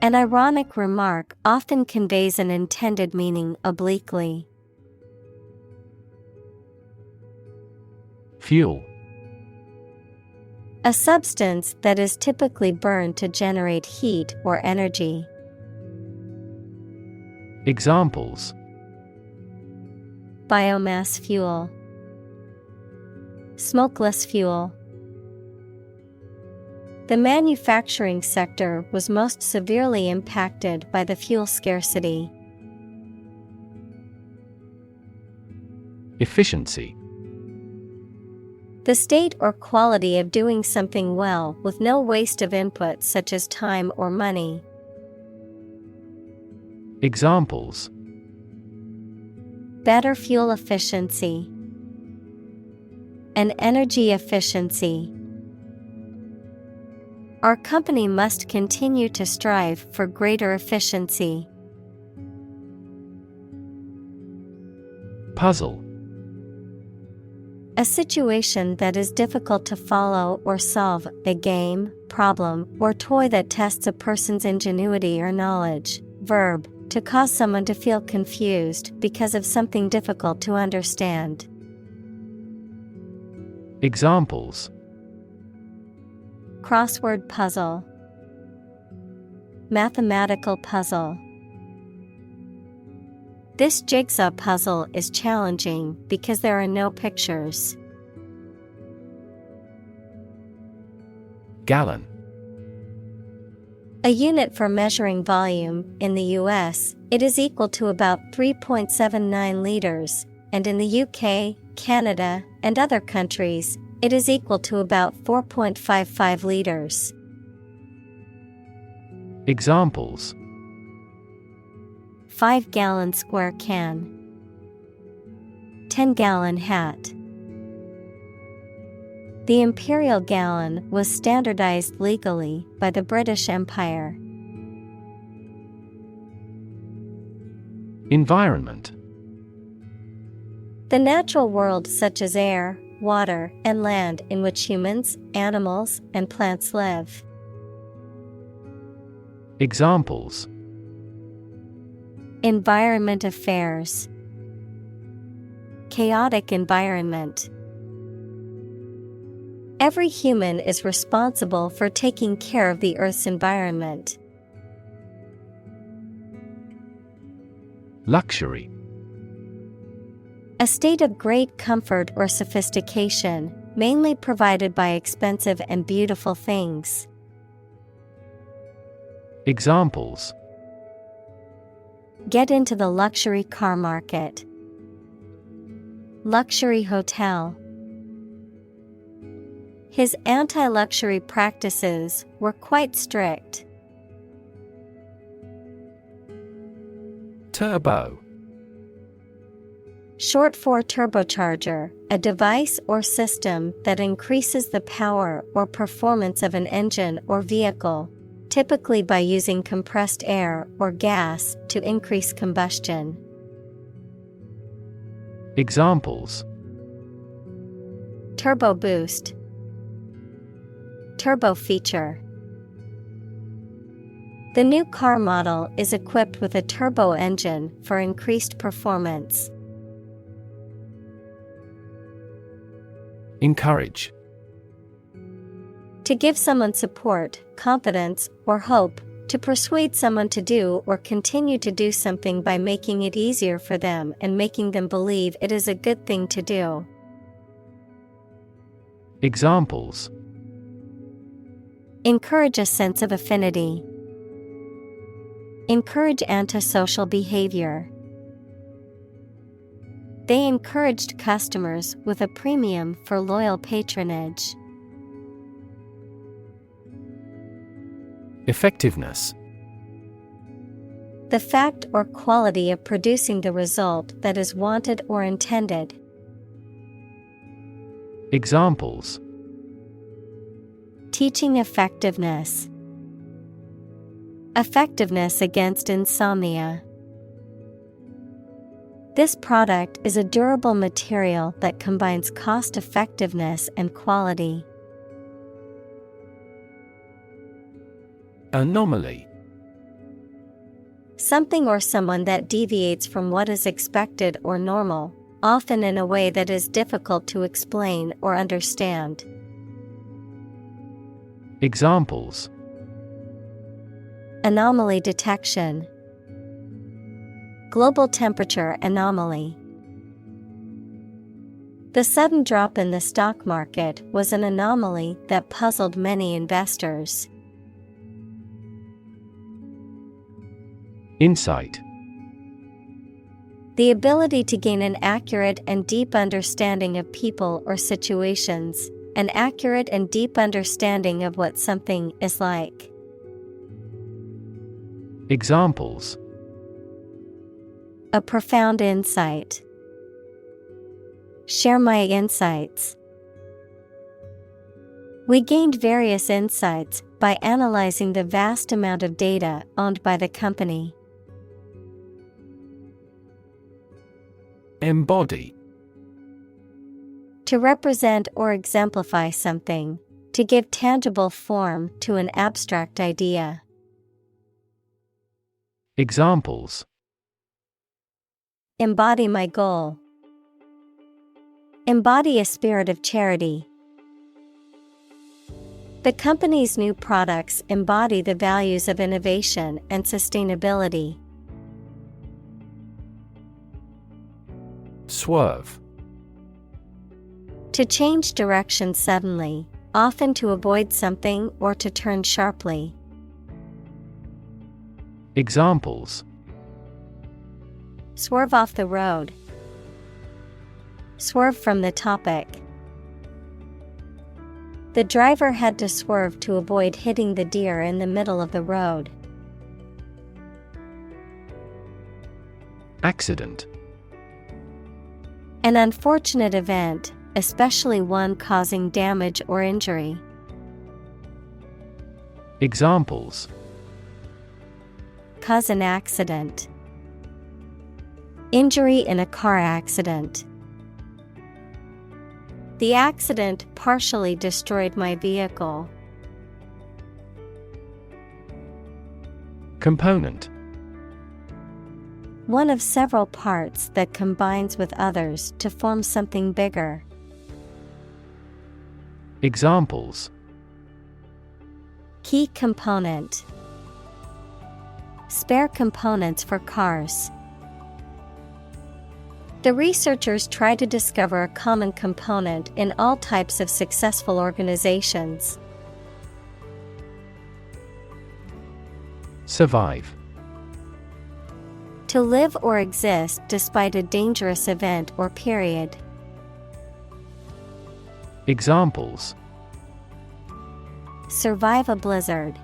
An ironic remark often conveys an intended meaning obliquely. Fuel. A substance that is typically burned to generate heat or energy. Examples: Biomass fuel. Smokeless fuel. The manufacturing sector was most severely impacted by the fuel scarcity. Efficiency. The state or quality of doing something well with no waste of input such as time or money. Examples: Better fuel efficiency. An energy efficiency. Our company must continue to strive for greater efficiency. Puzzle. A situation that is difficult to follow or solve, a game, problem, or toy that tests a person's ingenuity or knowledge. Verb, to cause someone to feel confused because of something difficult to understand. Examples: Crossword puzzle. Mathematical puzzle. This jigsaw puzzle is challenging because there are no pictures. Gallon. A unit for measuring volume. In the US, it is equal to about 3.79 liters, and in the UK, Canada, and other countries, it is equal to about 4.55 liters. Examples: 5-gallon square can. 10-gallon hat. The imperial gallon was standardized legally by the British Empire. Environment. The natural world such as air, water, and land in which humans, animals, and plants live. Examples: Environment affairs. Chaotic environment. Every human is responsible for taking care of the Earth's environment. Luxury. A state of great comfort or sophistication, mainly provided by expensive and beautiful things. Examples: Get into the luxury car market. Luxury hotel. His anti-luxury practices were quite strict. Turbo. Short for turbocharger, a device or system that increases the power or performance of an engine or vehicle, typically by using compressed air or gas to increase combustion. Examples: Turbo boost. Turbo feature. The new car model is equipped with a turbo engine for increased performance. Encourage. To give someone support, confidence, or hope, to persuade someone to do or continue to do something by making it easier for them and making them believe it is a good thing to do. Examples: Encourage a sense of affinity. Encourage antisocial behavior. They encouraged customers with a premium for loyal patronage. Effectiveness. The fact or quality of producing the result that is wanted or intended. Examples: teaching effectiveness, effectiveness against insomnia. This product is a durable material that combines cost-effectiveness and quality. Anomaly. Something or someone that deviates from what is expected or normal, often in a way that is difficult to explain or understand. Examples: anomaly detection, global temperature anomaly. The sudden drop in the stock market was an anomaly that puzzled many investors. Insight. The ability to gain an accurate and deep understanding of people or situations, an accurate and deep understanding of what something is like. Examples: a profound insight, share my insights. We gained various insights by analyzing the vast amount of data owned by the company. Embody. To represent or exemplify something, to give tangible form to an abstract idea. Examples: embody my goal, embody a spirit of charity. The company's new products embody the values of innovation and sustainability. Swerve. To change direction suddenly, often to avoid something or to turn sharply. Examples: swerve off the road, swerve from the topic. The driver had to swerve to avoid hitting the deer in the middle of the road. Accident. An unfortunate event, especially one causing damage or injury. Examples: cause an accident, injury in a car accident. The accident partially destroyed my vehicle. Component. One of several parts that combines with others to form something bigger. Examples: key component, spare components for cars. The researchers try to discover a common component in all types of successful organizations. Survive. To live or exist despite a dangerous event or period. Examples: survive a blizzard,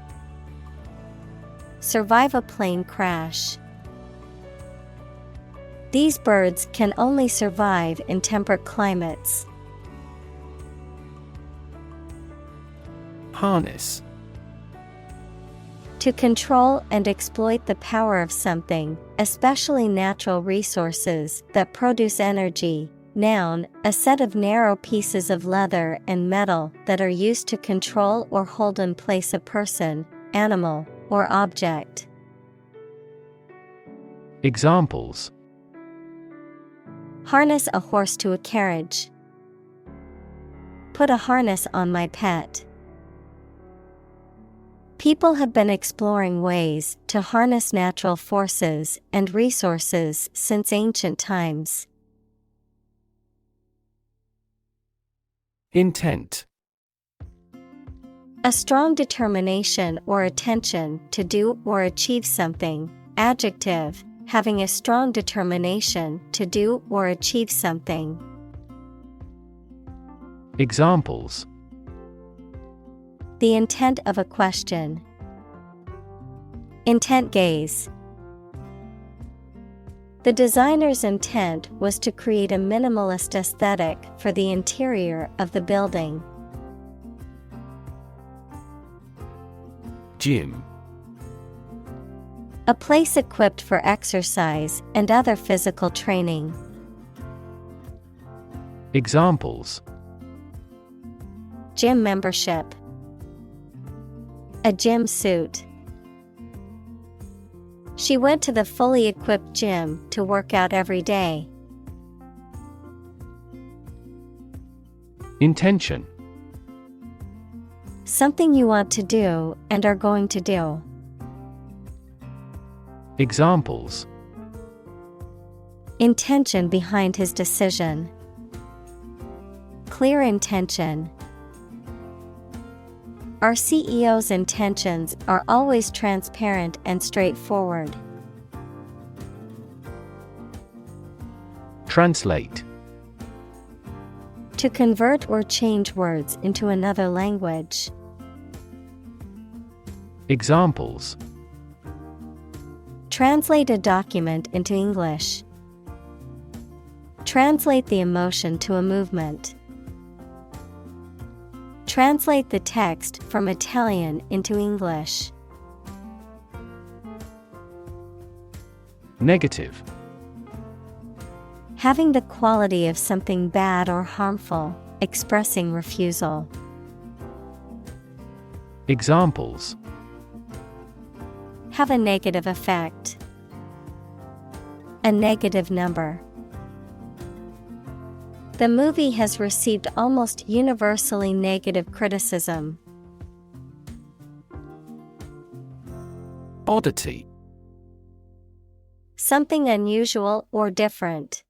survive a plane crash. These birds can only survive in temperate climates. Harness. To control and exploit the power of something, especially natural resources that produce energy. Noun, a set of narrow pieces of leather and metal that are used to control or hold in place a person, animal, or object. Examples: harness a horse to a carriage. Put a harness on my pet. People have been exploring ways to harness natural forces and resources since ancient times. Intent. A strong determination or attention to do or achieve something. Adjective, having a strong determination to do or achieve something. Examples: the intent of a question. Intent gaze. The designer's intent was to create a minimalist aesthetic for the interior of the building. Gym. A place equipped for exercise and other physical training. Examples: Gym membership. A gym suit. She went to the fully equipped gym to work out every day. Intention. Something you want to do and are going to do. Examples: Intention behind his decision. Clear intention. Our CEO's intentions are always transparent and straightforward. Translate. To convert or change words into another language. Examples: Translate a document into English. Translate the emotion to a movement. Translate the text from Italian into English. Negative. Having the quality of something bad or harmful, expressing refusal. Examples: Have a negative effect. A negative number. The movie has received almost universally negative criticism. Oddity. Something unusual or different.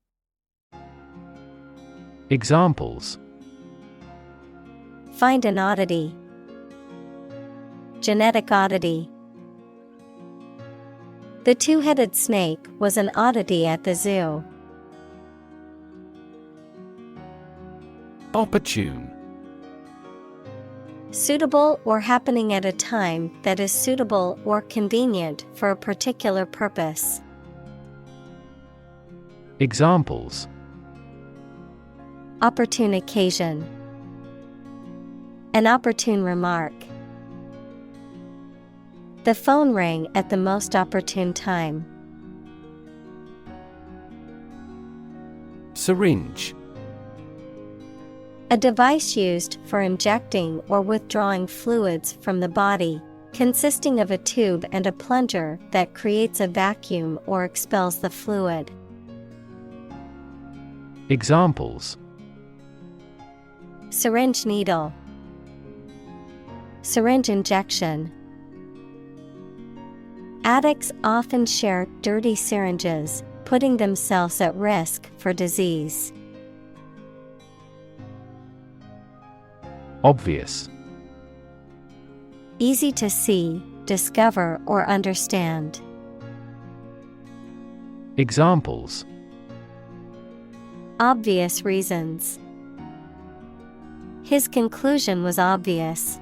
Examples: Find an oddity. Genetic oddity. The two-headed snake was an oddity at the zoo. Opportune. Suitable or happening at a time that is suitable or convenient for a particular purpose. Examples: Opportune occasion. An opportune remark. The phone rang at the most opportune time. Syringe. A device used for injecting or withdrawing fluids from the body, consisting of a tube and a plunger that creates a vacuum or expels the fluid. Examples: Syringe needle. Syringe injection. Addicts often share dirty syringes, putting themselves at risk for disease. Obvious. Easy to see, discover, or understand. Examples: Obvious reasons. His conclusion was obvious.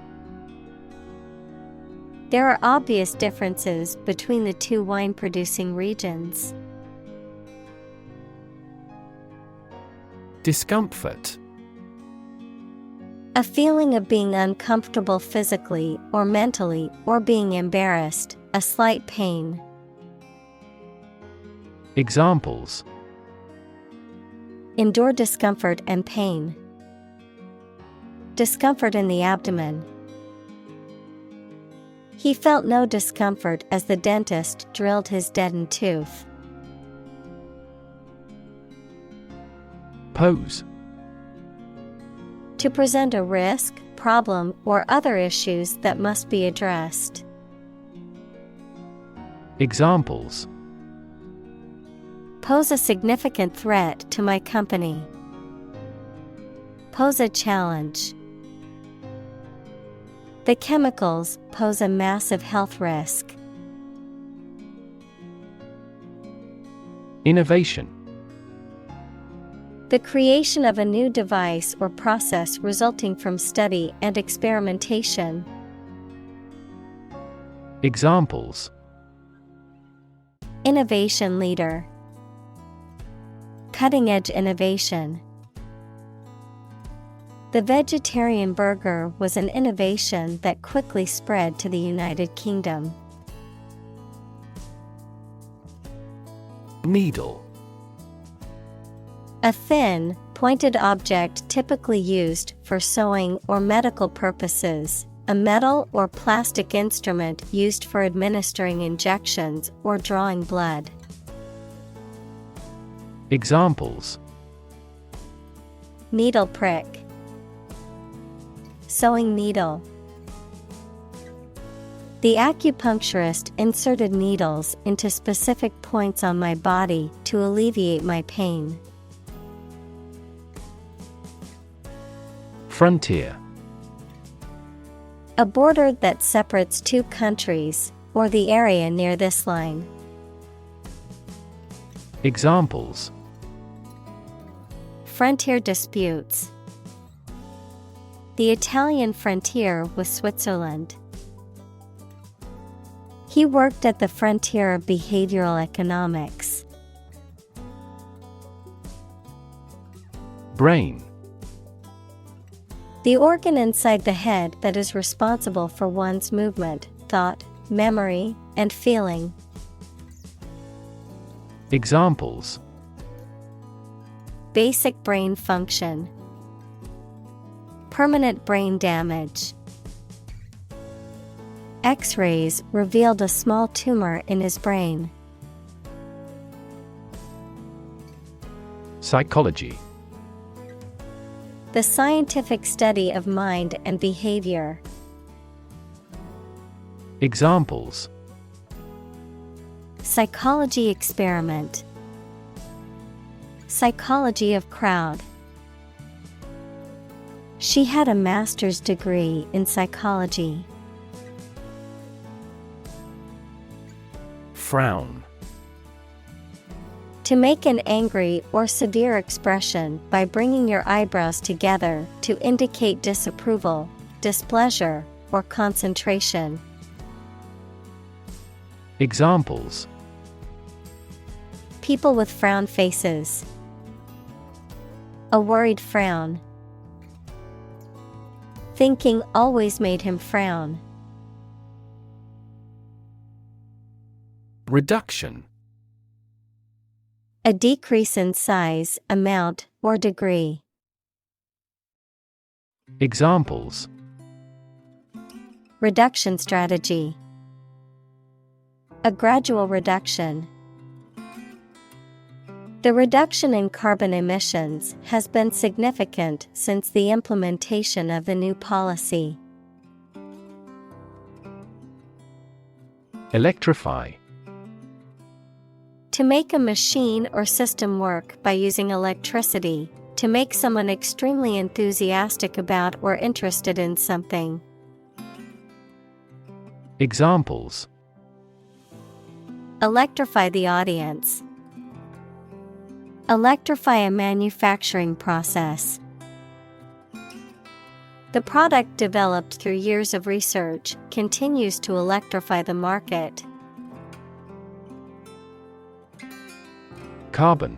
There are obvious differences between the two wine-producing regions. Discomfort. A feeling of being uncomfortable physically or mentally or being embarrassed, a slight pain. Examples: Endure discomfort and pain. Discomfort in the abdomen. He felt no discomfort as the dentist drilled his deadened tooth. Pose. To present a risk, problem, or other issues that must be addressed. Examples: Pose a significant threat to my company. Pose a challenge. The chemicals pose a massive health risk. Innovation. The creation of a new device or process resulting from study and experimentation. Examples: Innovation leader. cutting-edge innovation. The vegetarian burger was an innovation that quickly spread to the United Kingdom. Needle. A thin, pointed object typically used for sewing or medical purposes, a metal or plastic instrument used for administering injections or drawing blood. Examples: Needle prick, sewing needle. The acupuncturist inserted needles into specific points on my body to alleviate my pain. Frontier. A border that separates two countries, or the area near this line. Examples: Frontier disputes. The Italian frontier with Switzerland. He worked at the frontier of behavioral economics. Brain. The organ inside the head that is responsible for one's movement, thought, memory, and feeling. Examples: Basic brain function. Permanent brain damage. X-rays revealed a small tumor in his brain. Psychology. The scientific study of mind and behavior. Examples: Psychology experiment. Psychology of crowd. She had a master's degree in psychology. Frown. To make an angry or severe expression by bringing your eyebrows together to indicate disapproval, displeasure, or concentration. Examples: People with frown faces. A worried frown. Thinking always made him frown. Reduction. A decrease in size, amount, or degree. Examples: Reduction strategy. A gradual reduction. The reduction in carbon emissions has been significant since the implementation of the new policy. Electrify. To make a machine or system work by using electricity, to make someone extremely enthusiastic about or interested in something. Examples: Electrify the audience. Electrify a manufacturing process. The product developed through years of research continues to electrify the market. Carbon.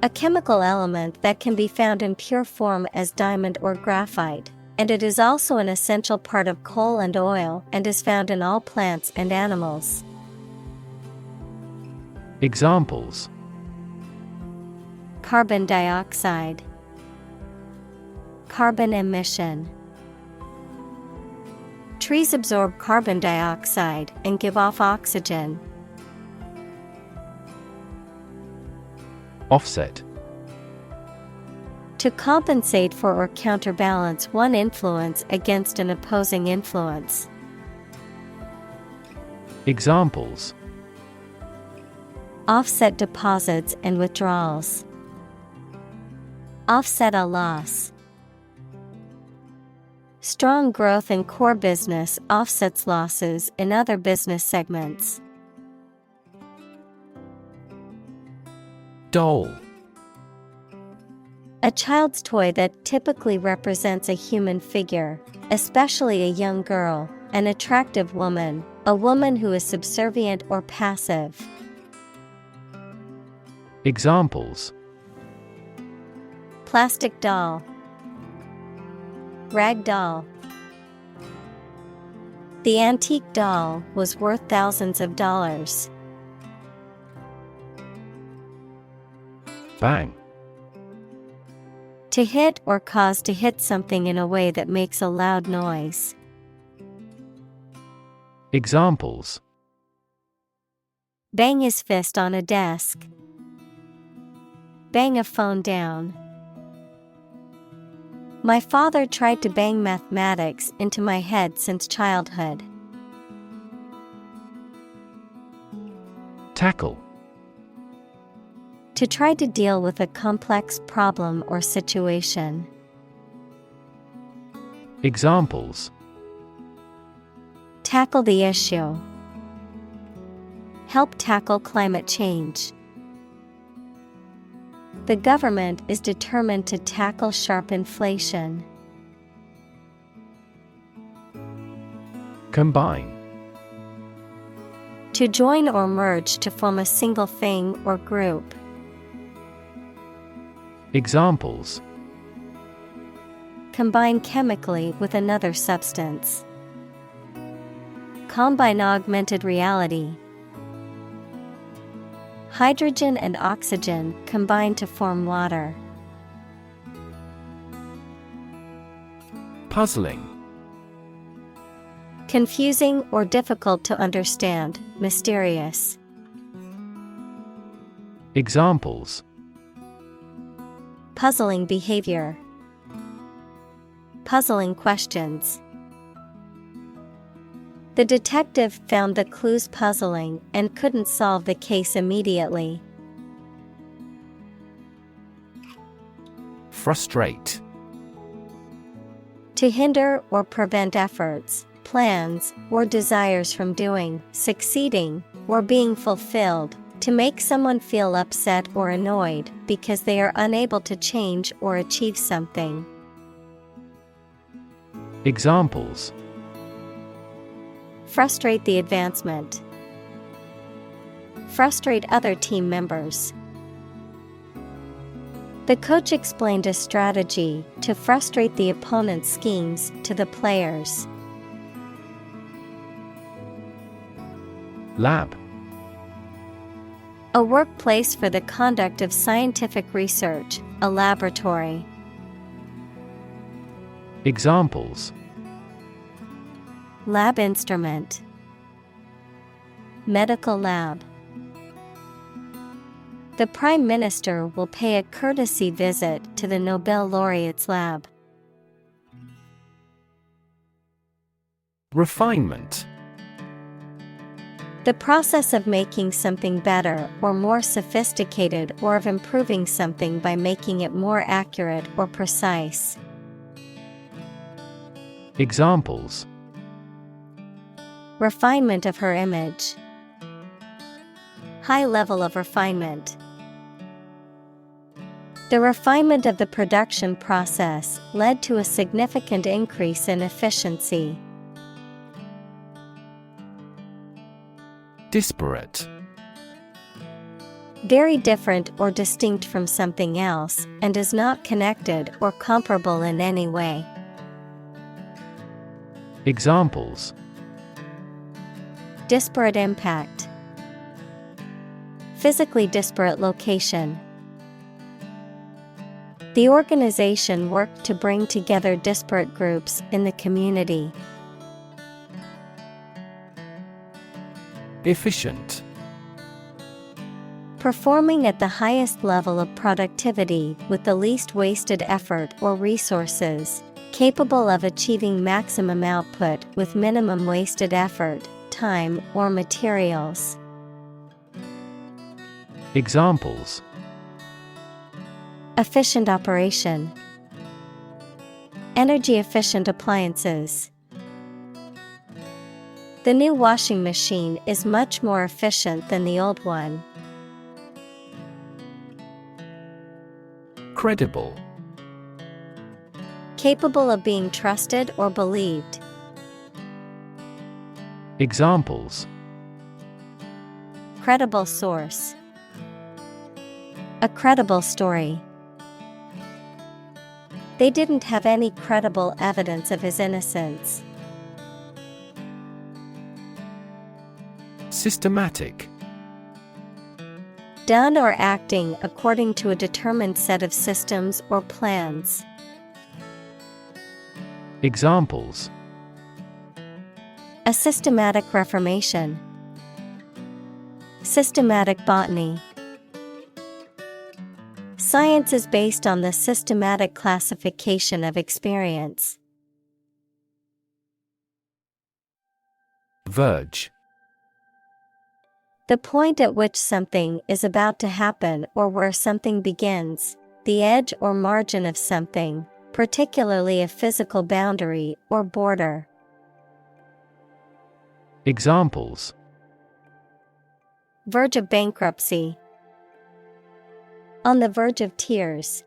A chemical element that can be found in pure form as diamond or graphite, and it is also an essential part of coal and oil and is found in all plants and animals. Examples: Carbon dioxide. Carbon emission. Trees absorb carbon dioxide and give off oxygen. Offset. To compensate for or counterbalance one influence against an opposing influence. Examples: Offset deposits and withdrawals. Offset a loss. Strong growth in core business offsets losses in other business segments. Doll. A child's toy that typically represents a human figure, especially a young girl, an attractive woman, a woman who is subservient or passive. Examples: plastic doll, rag doll. The antique doll was worth thousands of dollars. Bang. To hit or cause to hit something in a way that makes a loud noise. Examples: Bang his fist on a desk. Bang a phone down. My father tried to bang mathematics into my head since childhood. Tackle. To try to deal with a complex problem or situation. Examples: Tackle the issue. Help tackle climate change. The government is determined to tackle sharp inflation. Combine. To join or merge to form a single thing or group. Examples: Combine chemically with another substance. Combine augmented reality. Hydrogen and oxygen combine to form water. Puzzling. Confusing or difficult to understand, mysterious. Examples: Puzzling behavior. Puzzling questions. The detective found the clues puzzling and couldn't solve the case immediately. Frustrate. To hinder or prevent efforts, plans, or desires from doing, succeeding, or being fulfilled. To make someone feel upset or annoyed because they are unable to change or achieve something. Examples: Frustrate the advancement. Frustrate other team members. The coach explained a strategy to frustrate the opponent's schemes to the players. Lab. A workplace for the conduct of scientific research, a laboratory. Examples: Lab instrument. Medical lab. The Prime Minister will pay a courtesy visit to the Nobel laureate's lab. Refinement. The process of making something better or more sophisticated, or of improving something by making it more accurate or precise. Examples: Refinement of her image. High level of refinement. The refinement of the production process led to a significant increase in efficiency. Disparate. Very different or distinct from something else, and is not connected or comparable in any way. Examples: Disparate impact. Physically disparate location. The organization worked to bring together disparate groups in the community. Efficient. Performing at the highest level of productivity with the least wasted effort or resources, capable of achieving maximum output with minimum wasted effort, time, or materials. Examples: Efficient operation. Energy efficient appliances. The new washing machine is much more efficient than the old one. Credible. Capable of being trusted or believed. Examples: Credible source. A credible story. They didn't have any credible evidence of his innocence. Systematic. Done or acting according to a determined set of systems or plans. Examples: A systematic reformation. Systematic botany. Science is based on the systematic classification of experience. Verge. The point at which something is about to happen or where something begins, the edge or margin of something, particularly a physical boundary or border. Examples: Verge of bankruptcy. On the verge of tears.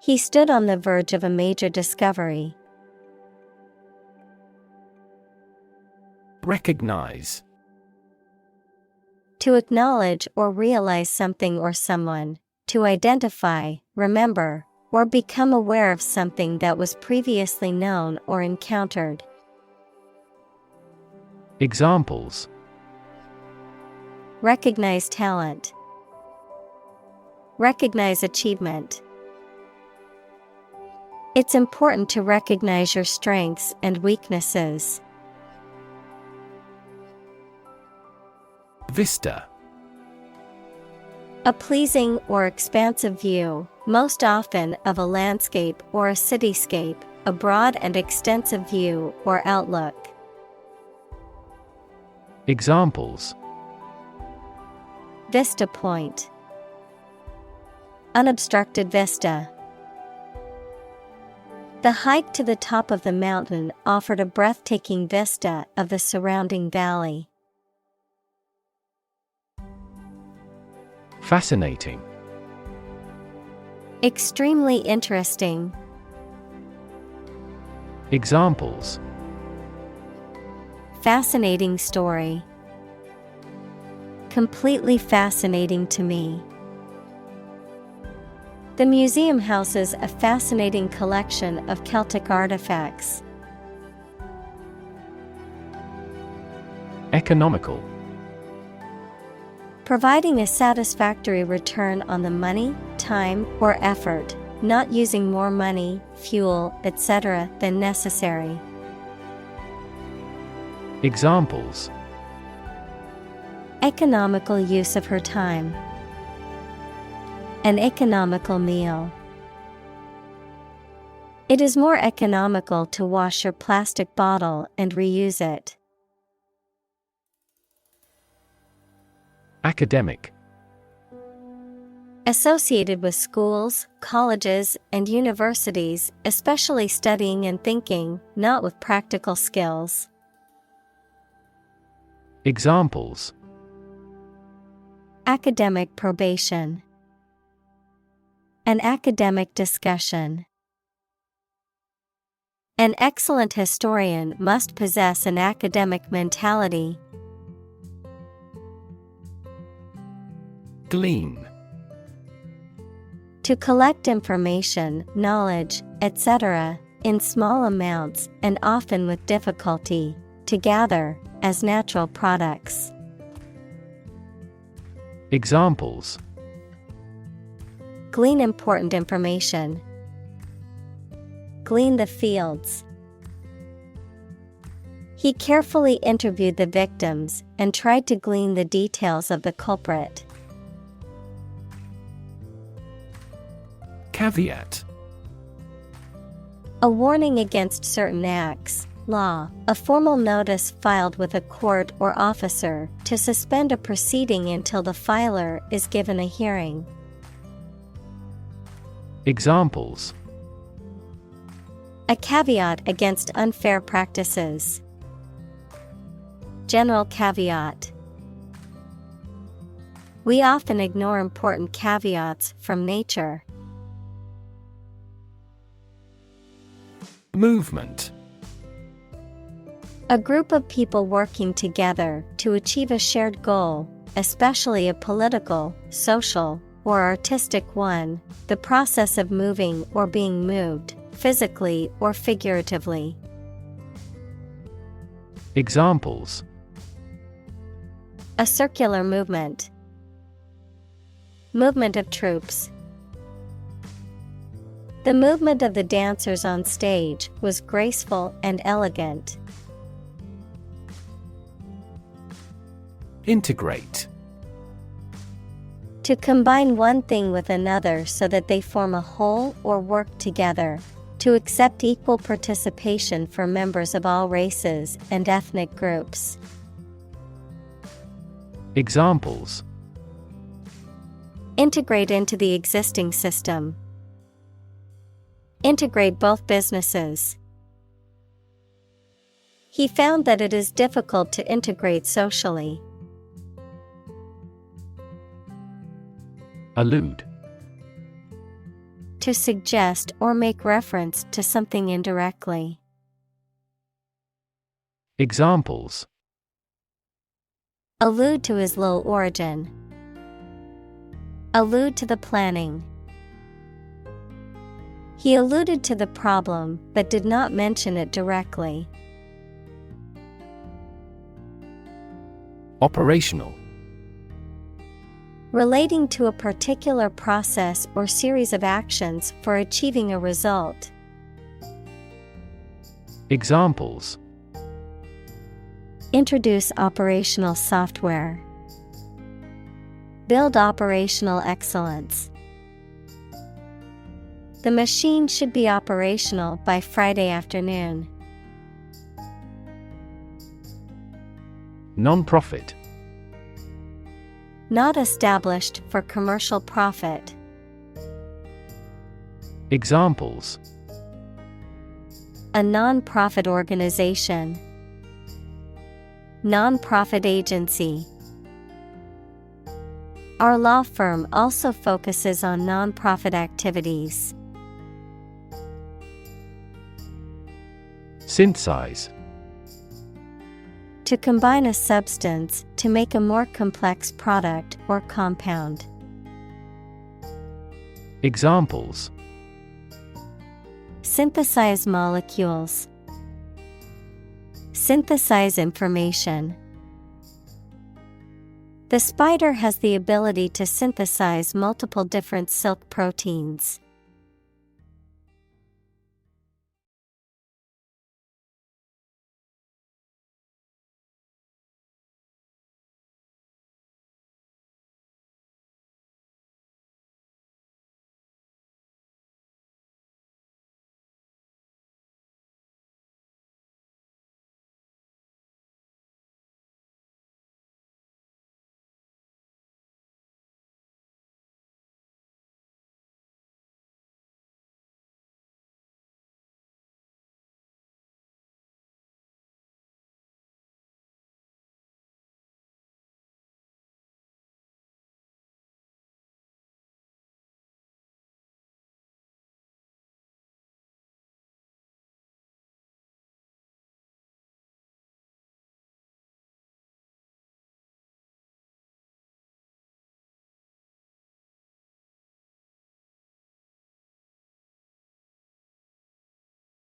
He stood on the verge of a major discovery. Recognize. To acknowledge or realize something or someone, to identify, remember, or become aware of something that was previously known or encountered. Examples: Recognize talent. Recognize achievement. It's important to recognize your strengths and weaknesses. Vista. A pleasing or expansive view, most often of a landscape or a cityscape, a broad and extensive view or outlook. Examples: Vista point. Unobstructed vista. The hike to the top of the mountain offered a breathtaking vista of the surrounding valley. Fascinating. Extremely interesting. Examples: Fascinating story. Completely fascinating to me. The museum houses a fascinating collection of Celtic artifacts. Economical. Providing a satisfactory return on the money, time, or effort, not using more money, fuel, etc. than necessary. Examples: Economical use of her time. An economical meal. It is more economical to wash your plastic bottle and reuse it. Academic. Associated with schools, colleges, and universities, especially studying and thinking, not with practical skills. Examples: Academic probation. An academic discussion. An excellent historian must possess an academic mentality. Glean. To collect information, knowledge, etc., in small amounts and often with difficulty, to gather, as natural products. Examples: Glean important information. Glean the fields. He carefully interviewed the victims and tried to glean the details of the culprit. Caveat. A warning against certain acts, law, a formal notice filed with a court or officer to suspend a proceeding until the filer is given a hearing. Examples: A caveat against unfair practices. General caveat. We often ignore important caveats from nature. Movement. A group of people working together to achieve a shared goal, especially a political, social, or artistic one, the process of moving or being moved, physically or figuratively. Examples: A circular movement. Movement of troops. The movement of the dancers on stage was graceful and elegant. Integrate. To combine one thing with another so that they form a whole or work together. To accept equal participation for members of all races and ethnic groups. Examples: Integrate into the existing system. Integrate both businesses. He found that it is difficult to integrate socially. Allude. To suggest or make reference to something indirectly. Examples: Allude to his low origin. Allude to the planning. He alluded to the problem but did not mention it directly. Operational. Relating to a particular process or series of actions for achieving a result. Examples: Introduce operational software. Build operational excellence. The machine should be operational by Friday afternoon. Non-profit. Not established for commercial profit. Examples: A non-profit organization. Non-profit agency. Our law firm also focuses on non-profit activities. Synthesize. To combine a substance to make a more complex product or compound. Examples: Synthesize molecules. Synthesize information. The spider has the ability to synthesize multiple different silk proteins.